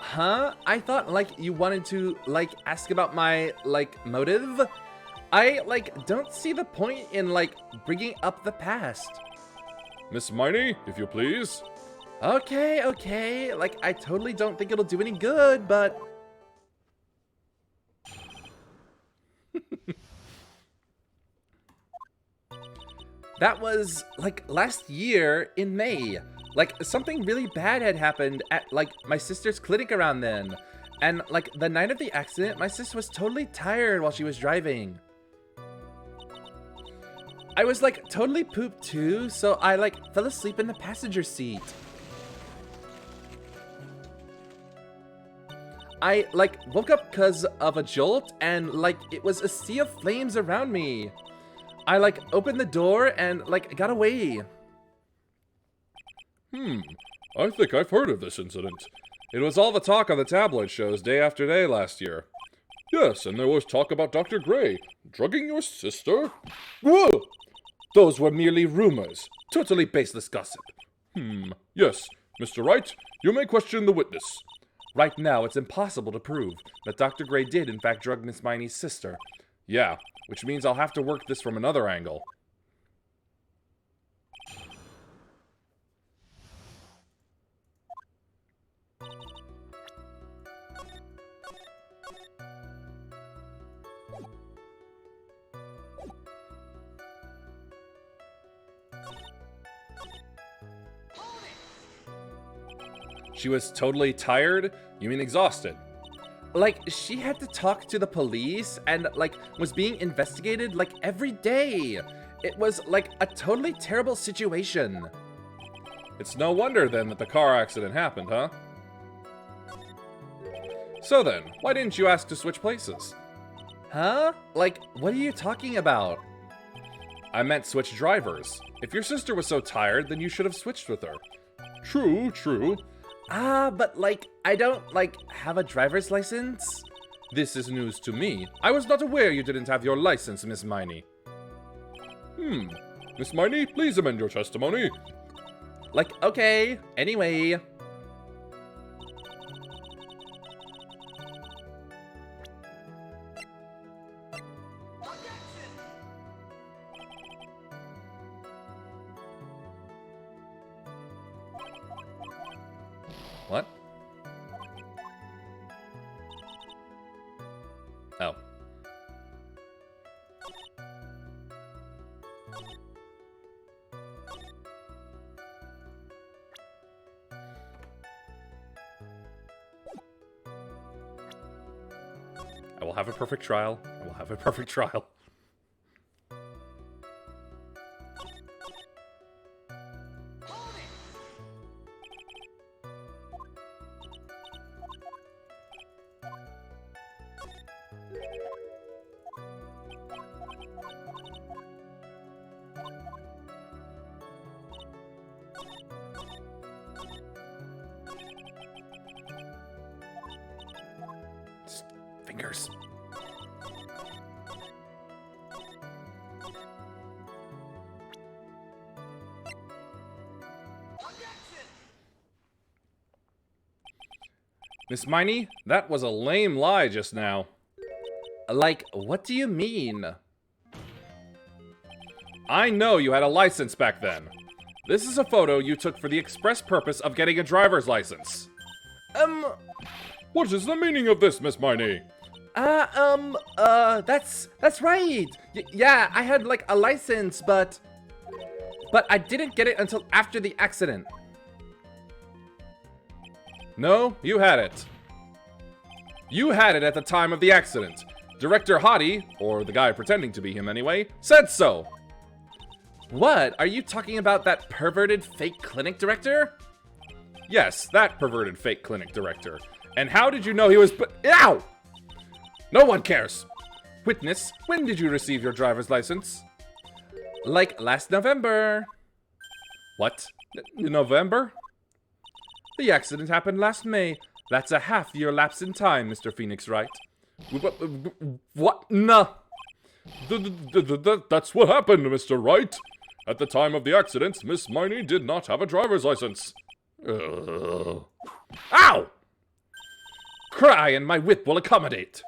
Huh? I thought, you wanted to, ask about my, motive? I, don't see the point in, bringing up the past. Miss Miney, if you please. Okay. I totally don't think it'll do any good, but... That was, last year in May. Something really bad had happened at, my sister's clinic around then. And, the night of the accident, my sister was totally tired while she was driving. I was, totally pooped too, so I, fell asleep in the passenger seat. I, woke up because of a jolt, and, it was a sea of flames around me. I, opened the door and, got away. I think I've heard of this incident. It was all the talk on the tabloid shows day after day last year. Yes, and there was talk about Dr. Gray drugging your sister. Whoa! Those were merely rumors. Totally baseless gossip. Yes, Mr. Wright, you may question the witness. Right now, it's impossible to prove that Dr. Gray did, in fact, drug Miss Miney's sister. Yeah, which means I'll have to work this from another angle. She was totally tired? You mean exhausted? Like, she had to talk to the police and, like, was being investigated, like, every day. It was, like, a totally terrible situation. It's no wonder, then, that the car accident happened, huh? So then, why didn't you ask to switch places? Huh? Like, what are you talking about? I meant switch drivers. If your sister was so tired, then you should have switched with her. True, true. Ah, but, like, I don't, like, have a driver's license? This is news to me. I was not aware you didn't have your license, Miss Miney. Miss Miney, please amend your testimony. Like, okay. Anyway. What? Oh. I will have a perfect trial. I will have a perfect trial. Fingers. Miss Miney, that was a lame lie just now. Like, what do you mean? I know you had a license back then. This is a photo you took for the express purpose of getting a driver's license. What is the meaning of this, Miss Miney? That's right. Yeah, I had, like, a license, but I didn't get it until after the accident. No, you had it. You had it at the time of the accident. Director Hottie, or the guy pretending to be him anyway, said so. What? Are you talking about that perverted fake clinic director? Yes, that perverted fake clinic director. And how did you know he was Ow! No one cares. Witness, when did you receive your driver's license? Like, last November. What? November? The accident happened last May. That's a half-year lapse in time, Mr. Phoenix Wright. What? No. That's what happened, Mr. Wright. At the time of the accident, Miss Miney did not have a driver's license. Ow! Cry and my whip will accommodate.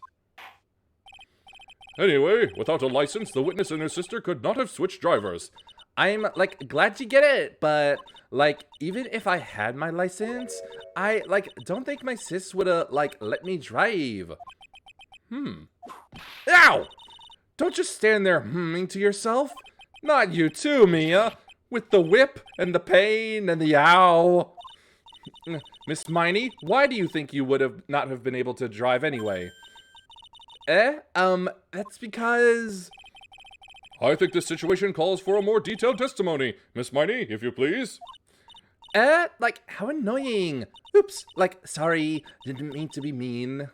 Anyway, without a license, the witness and her sister could not have switched drivers. I'm, like, glad you get it, but, like, even if I had my license, I, like, don't think my sis would've, like, let me drive. Ow! Don't just stand there humming to yourself. Not you too, Mia. With the whip and the pain and the ow. Miss Miney, why do you think you would have not have been able to drive anyway? That's because... I think this situation calls for a more detailed testimony. Miss Miney, if you please. Like, how annoying. Oops, like, sorry, didn't mean to be mean.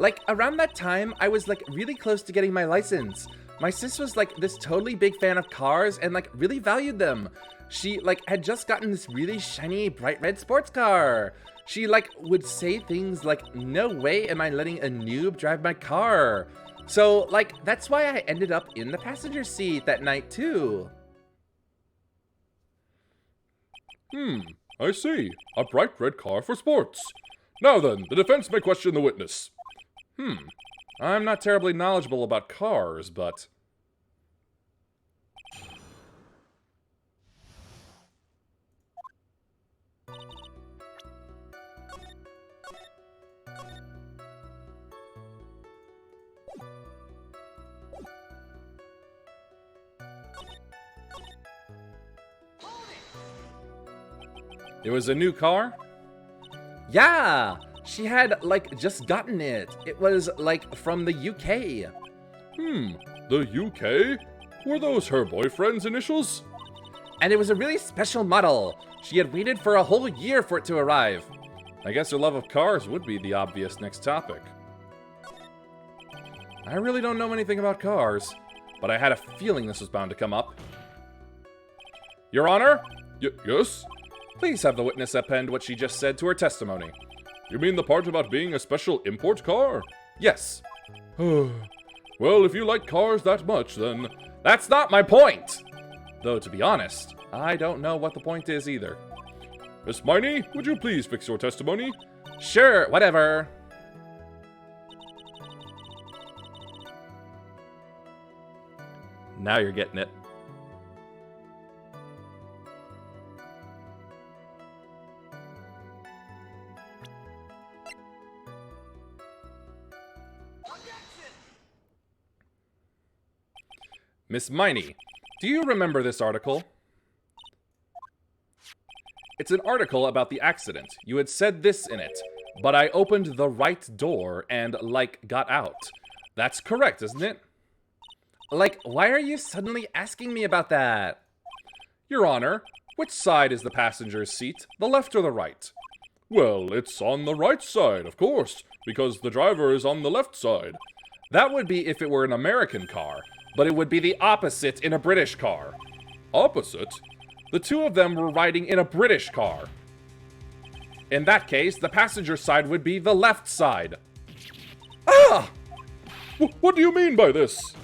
Like, around that time, I was, like, really close to getting my license. My sis was, like, this totally big fan of cars and, like, really valued them. She, like, had just gotten this really shiny, bright red sports car. She, like, would say things like, no way am I letting a noob drive my car. So, like, that's why I ended up in the passenger seat that night, too. I see. A bright red car for sports. Now then, the defense may question the witness. I'm not terribly knowledgeable about cars, but... It was a new car? Yeah! She had, like, just gotten it. It was, like, from the UK. The UK? Were those her boyfriend's initials? And it was a really special model. She had waited for a whole year for it to arrive. I guess her love of cars would be the obvious next topic. I really don't know anything about cars, but I had a feeling this was bound to come up. Your Honor, Yes? please have the witness append what she just said to her testimony. You mean the part about being a special import car? Yes. Well, if you like cars that much, then... That's not my point! Though, to be honest, I don't know what the point is either. Miss Miney, would you please fix your testimony? Sure, whatever. Now you're getting it. Miss Miney, do you remember this article? It's an article about the accident. You had said this in it, but I opened the right door and, like, got out. That's correct, isn't it? Like, why are you suddenly asking me about that? Your Honor, which side is the passenger's seat, the left or the right? Well, it's on the right side, of course, because the driver is on the left side. That would be if it were an American car, but it would be the opposite in a British car. Opposite? The two of them were riding in a British car. In that case, the passenger side would be the left side. Ah! What do you mean by this?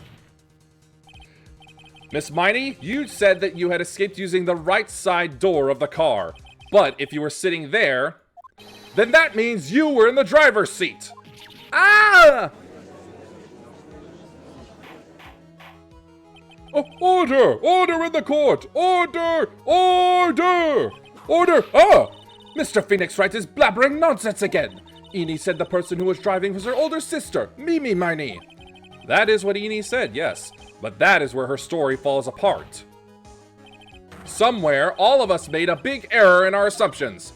Miss Miney, you said that you had escaped using the right side door of the car. But if you were sitting there, then that means you were in the driver's seat. Ah! Order! Order in the court! Order! Order! Order! Ah! Mr. Phoenix Wright is blabbering nonsense again. Eni said the person who was driving was her older sister, Mimi Miney. That is what Eni said, yes. But that is where her story falls apart. Somewhere, all of us made a big error in our assumptions.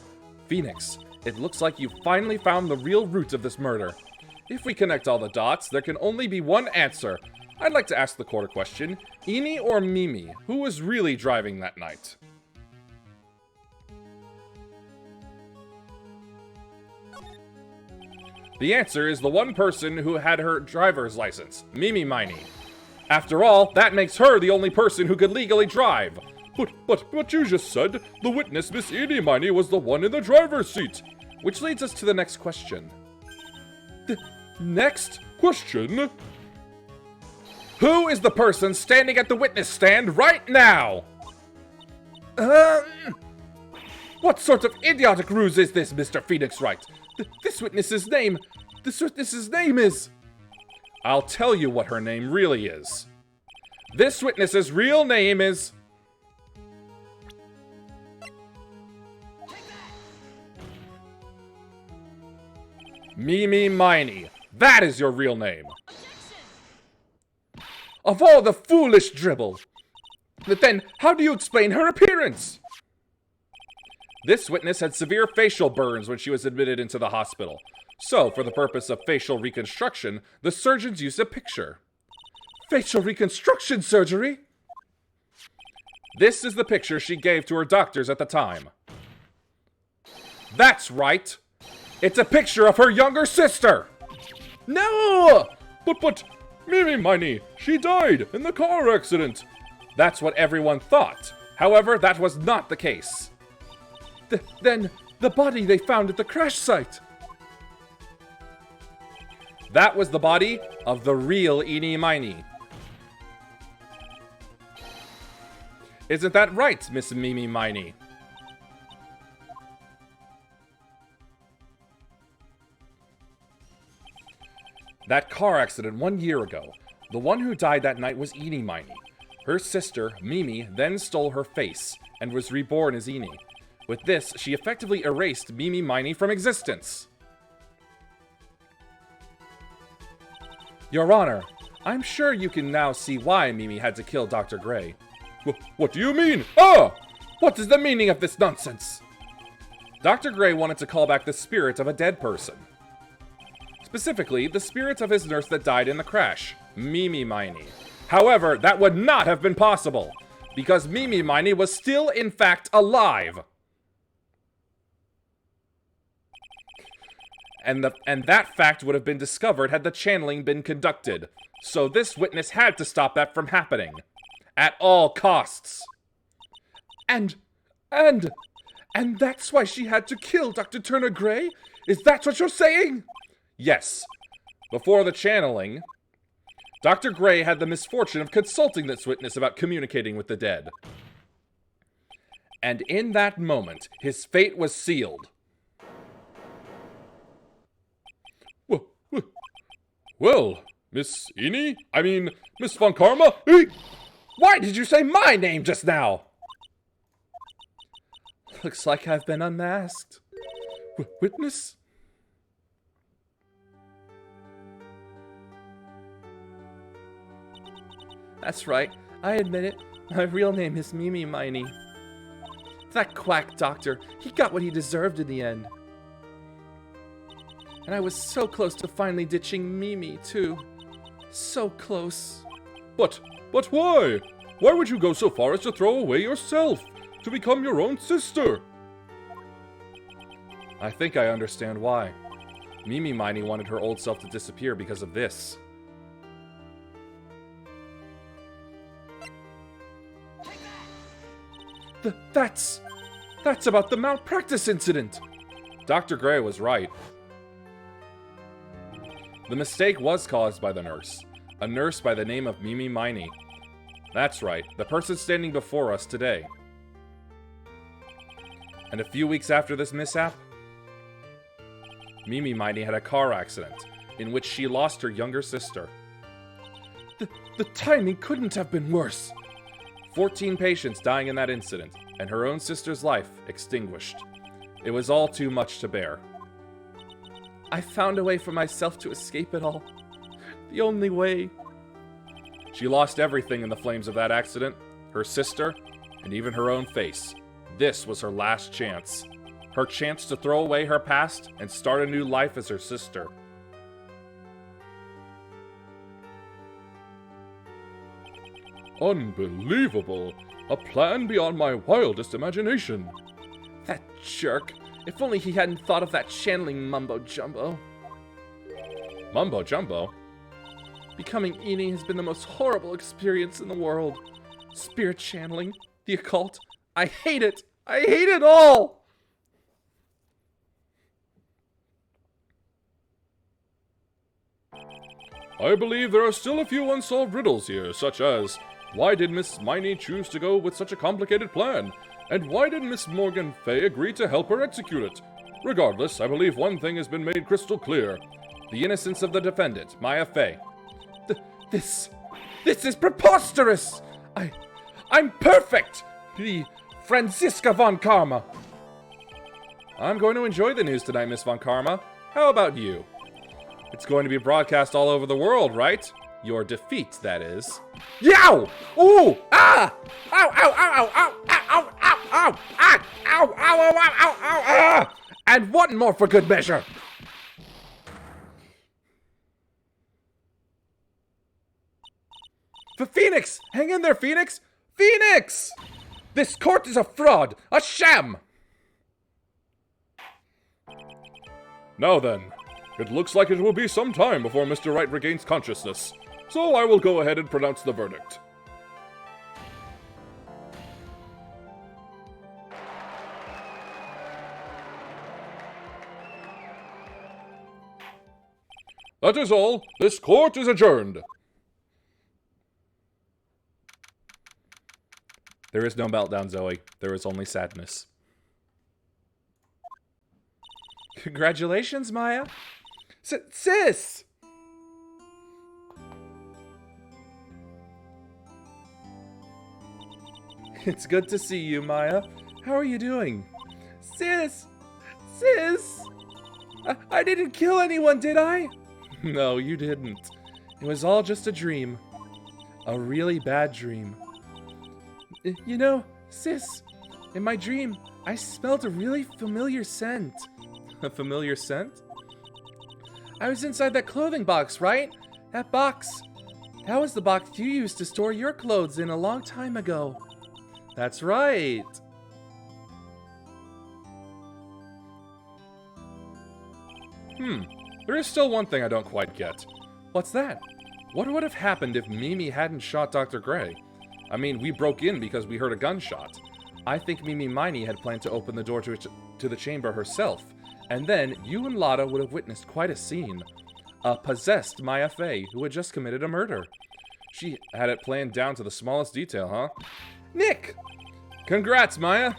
Phoenix, it looks like you finally found the real root of this murder. If we connect all the dots, there can only be one answer. I'd like to ask the court a question. Eni or Mimi, who was really driving that night? The answer is the one person who had her driver's license, Mimi Miney. After all, that makes her the only person who could legally drive. But you just said the witness, Miss Eni Miney, was the one in the driver's seat. Which leads us to the next question. Next question? Who is the person standing at the witness stand right now? What sort of idiotic ruse is this, Mr. Phoenix Wright? This witness's name is... I'll tell you what her name really is. This witness's real name is... Mimi Miney. That is your real name. Of all the foolish dribble. But then, how do you explain her appearance? This witness had severe facial burns when she was admitted into the hospital. So, for the purpose of facial reconstruction, the surgeons used a picture. Facial reconstruction surgery? This is the picture she gave to her doctors at the time. That's right. It's a picture of her younger sister. No! But, Mimi Miney, she died in the car accident. That's what everyone thought. However, that was not the case. Then, the body they found at the crash site. That was the body of the real Eni Miney. Isn't that right, Miss Mimi Miney? That car accident 1 year ago. The one who died that night was Eenie Miney. Her sister, Mimi, then stole her face and was reborn as Eenie. With this, she effectively erased Mimi Miney from existence. Your Honor, I'm sure you can now see why Mimi had to kill Dr. Gray. What do you mean? Ah! What is the meaning of this nonsense? Dr. Gray wanted to call back the spirit of a dead person. Specifically, the spirit of his nurse that died in the crash, Mimi Miney. However, that would not have been possible, because Mimi Miney was still, in fact, alive. And that fact would have been discovered had the channeling been conducted. So this witness had to stop that from happening. At all costs. And that's why she had to kill Dr. Turner Gray? Is that what you're saying? Yes. Before the channeling, Dr. Gray had the misfortune of consulting this witness about communicating with the dead. And in that moment, his fate was sealed. Well, Miss Eenie? I mean, Miss Von Karma? Why did you say my name just now? Looks like I've been unmasked. Witness? That's right. I admit it. My real name is Mimi Miney. That quack doctor, he got what he deserved in the end. And I was so close to finally ditching Mimi, too. So close. But why? Why would you go so far as to throw away yourself? To become your own sister? I think I understand why. Mimi Miney wanted her old self to disappear because of this. That's about the malpractice incident. Dr. Gray was right. The mistake was caused by the nurse. A nurse by the name of Mimi Miney. That's right, the person standing before us today. And a few weeks after this mishap, Mimi Miney had a car accident in which she lost her younger sister. The timing couldn't have been worse. 14 patients dying in that incident, and her own sister's life extinguished. It was all too much to bear. I found a way for myself to escape it all. The only way. She lost everything in the flames of that accident, her sister, and even her own face. This was her last chance. Her chance to throw away her past and start a new life as her sister. Unbelievable. A plan beyond my wildest imagination. That jerk. If only he hadn't thought of that channeling mumbo-jumbo. Mumbo-jumbo? Becoming Eenie has been the most horrible experience in the world. Spirit channeling, the occult. I hate it. I hate it all! I believe there are still a few unsolved riddles here, such as, why did Miss Miney choose to go with such a complicated plan? And why did Miss Morgan Fay agree to help her execute it? Regardless, I believe one thing has been made crystal clear. The innocence of the defendant, Maya Fay. This is preposterous! I'm perfect! The Franziska von Karma. I'm going to enjoy the news tonight, Miss von Karma. How about you? It's going to be broadcast all over the world, right? Your defeat, that is. Yow! Ooh! Ah! Ow! Ow! Ow! Ow! Ow! Ow! Ow! Ow! Ah! Ow! Ow! Ow! Ow! Ow! Ow! Ah! And one more for good measure. For Phoenix! Hang in there, Phoenix! Phoenix! This court is a fraud! A sham! Now then, it looks like it will be some time before Mr. Wright regains consciousness, so I will go ahead and pronounce the verdict. That is all. This court is adjourned. There is no meltdown, Zoe. There is only sadness. Congratulations, Maya. Sis! It's good to see you, Maya. How are you doing? Sis! Sis! I didn't kill anyone, did I? No, you didn't. It was all just a dream. A really bad dream. You know, sis, in my dream, I smelled a really familiar scent. A familiar scent? I was inside that clothing box, right? That box. That was the box you used to store your clothes in a long time ago. That's right. There is still one thing I don't quite get. What's that? What would have happened if Mimi hadn't shot Dr. Gray? I mean, we broke in because we heard a gunshot. I think Mimi Miney had planned to open the door to the chamber herself, and then you and Lotta would have witnessed quite a scene. A possessed Maya Fey who had just committed a murder. She had it planned down to the smallest detail, huh? Nick! Congrats, Maya!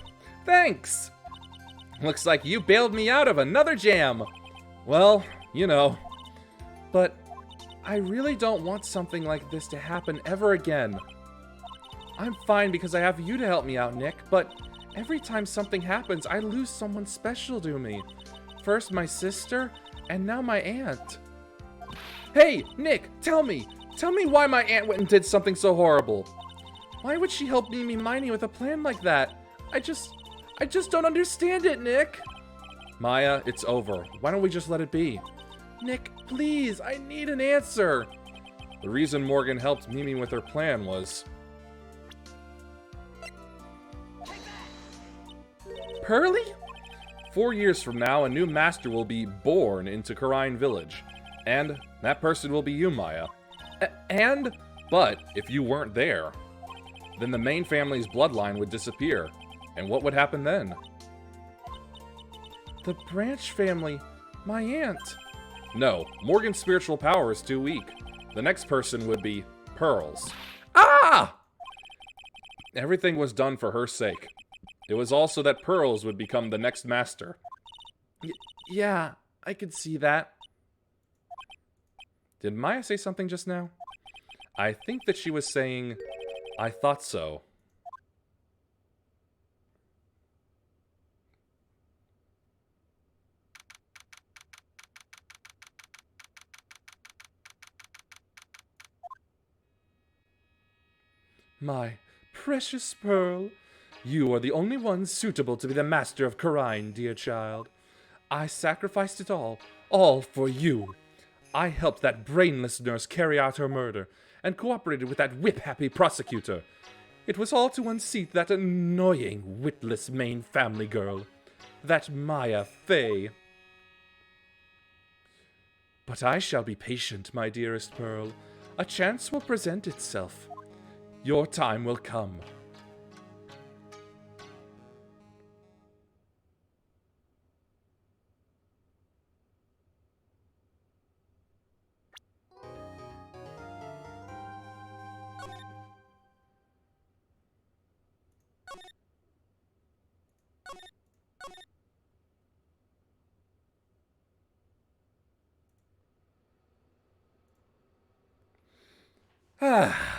Thanks! Looks like you bailed me out of another jam. Well, you know. But I really don't want something like this to happen ever again. I'm fine because I have you to help me out, Nick, but every time something happens, I lose someone special to me. First my sister, and now my aunt. Hey, Nick, tell me why my aunt went and did something so horrible. Why would she help Mimi Miney with a plan like that? I just don't understand it, Nick. Maya, it's over. Why don't we just let it be? Nick, please, I need an answer. The reason Morgan helped Mimi with her plan was... Pearly? 4 years from now, a new master will be born into Karine Village. And that person will be you, Maya. But if you weren't there, then the main family's bloodline would disappear. And what would happen then? The Branch family, my aunt. No, Morgan's spiritual power is too weak. The next person would be Pearls. Ah! Everything was done for her sake. It was also that Pearls would become the next master. Yeah, I could see that. Did Maya say something just now? I think that she was saying, I thought so. My precious Pearl, you are the only one suitable to be the master of Karine, dear child. I sacrificed it all for you. I helped that brainless nurse carry out her murder, and cooperated with that whip-happy prosecutor. It was all to unseat that annoying, witless main family girl, that Maya Fey. But I shall be patient, my dearest Pearl. A chance will present itself. Your time will come. Ah.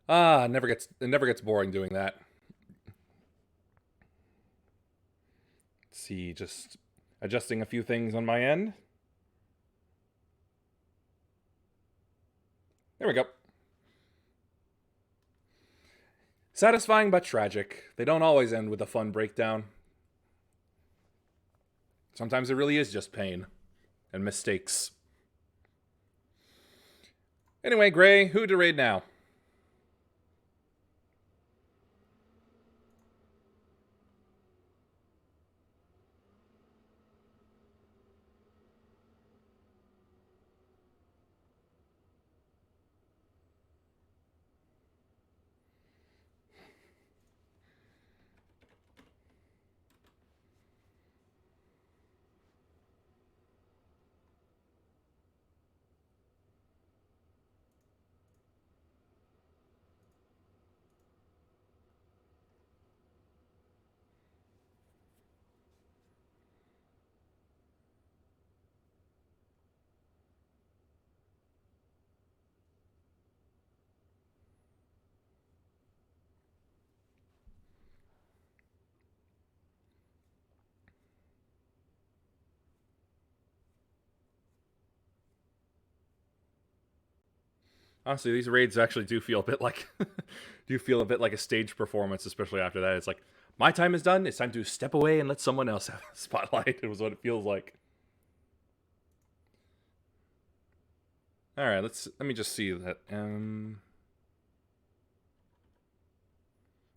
It never gets boring doing that. Let's see, just adjusting a few things on my end. There we go. Satisfying but tragic. They don't always end with a fun breakdown. Sometimes it really is just pain and mistakes. Anyway, Gray, who to raid now? Honestly, these raids actually do feel a bit like a stage performance, especially after that. It's like, my time is done. It's time to step away and let someone else have a spotlight. It was what it feels like. All right, let me just see that.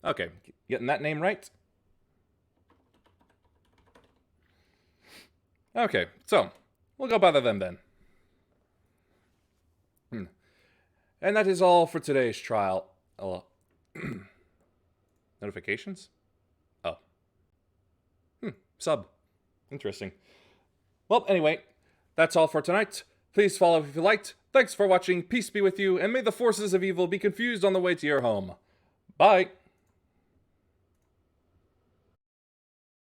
Okay, getting that name right. Okay, so we'll go bother them then. And that is all for today's trial. Notifications? Oh. Sub. Interesting. Well, anyway, that's all for tonight. Please follow if you liked. Thanks for watching. Peace be with you, and may the forces of evil be confused on the way to your home. Bye.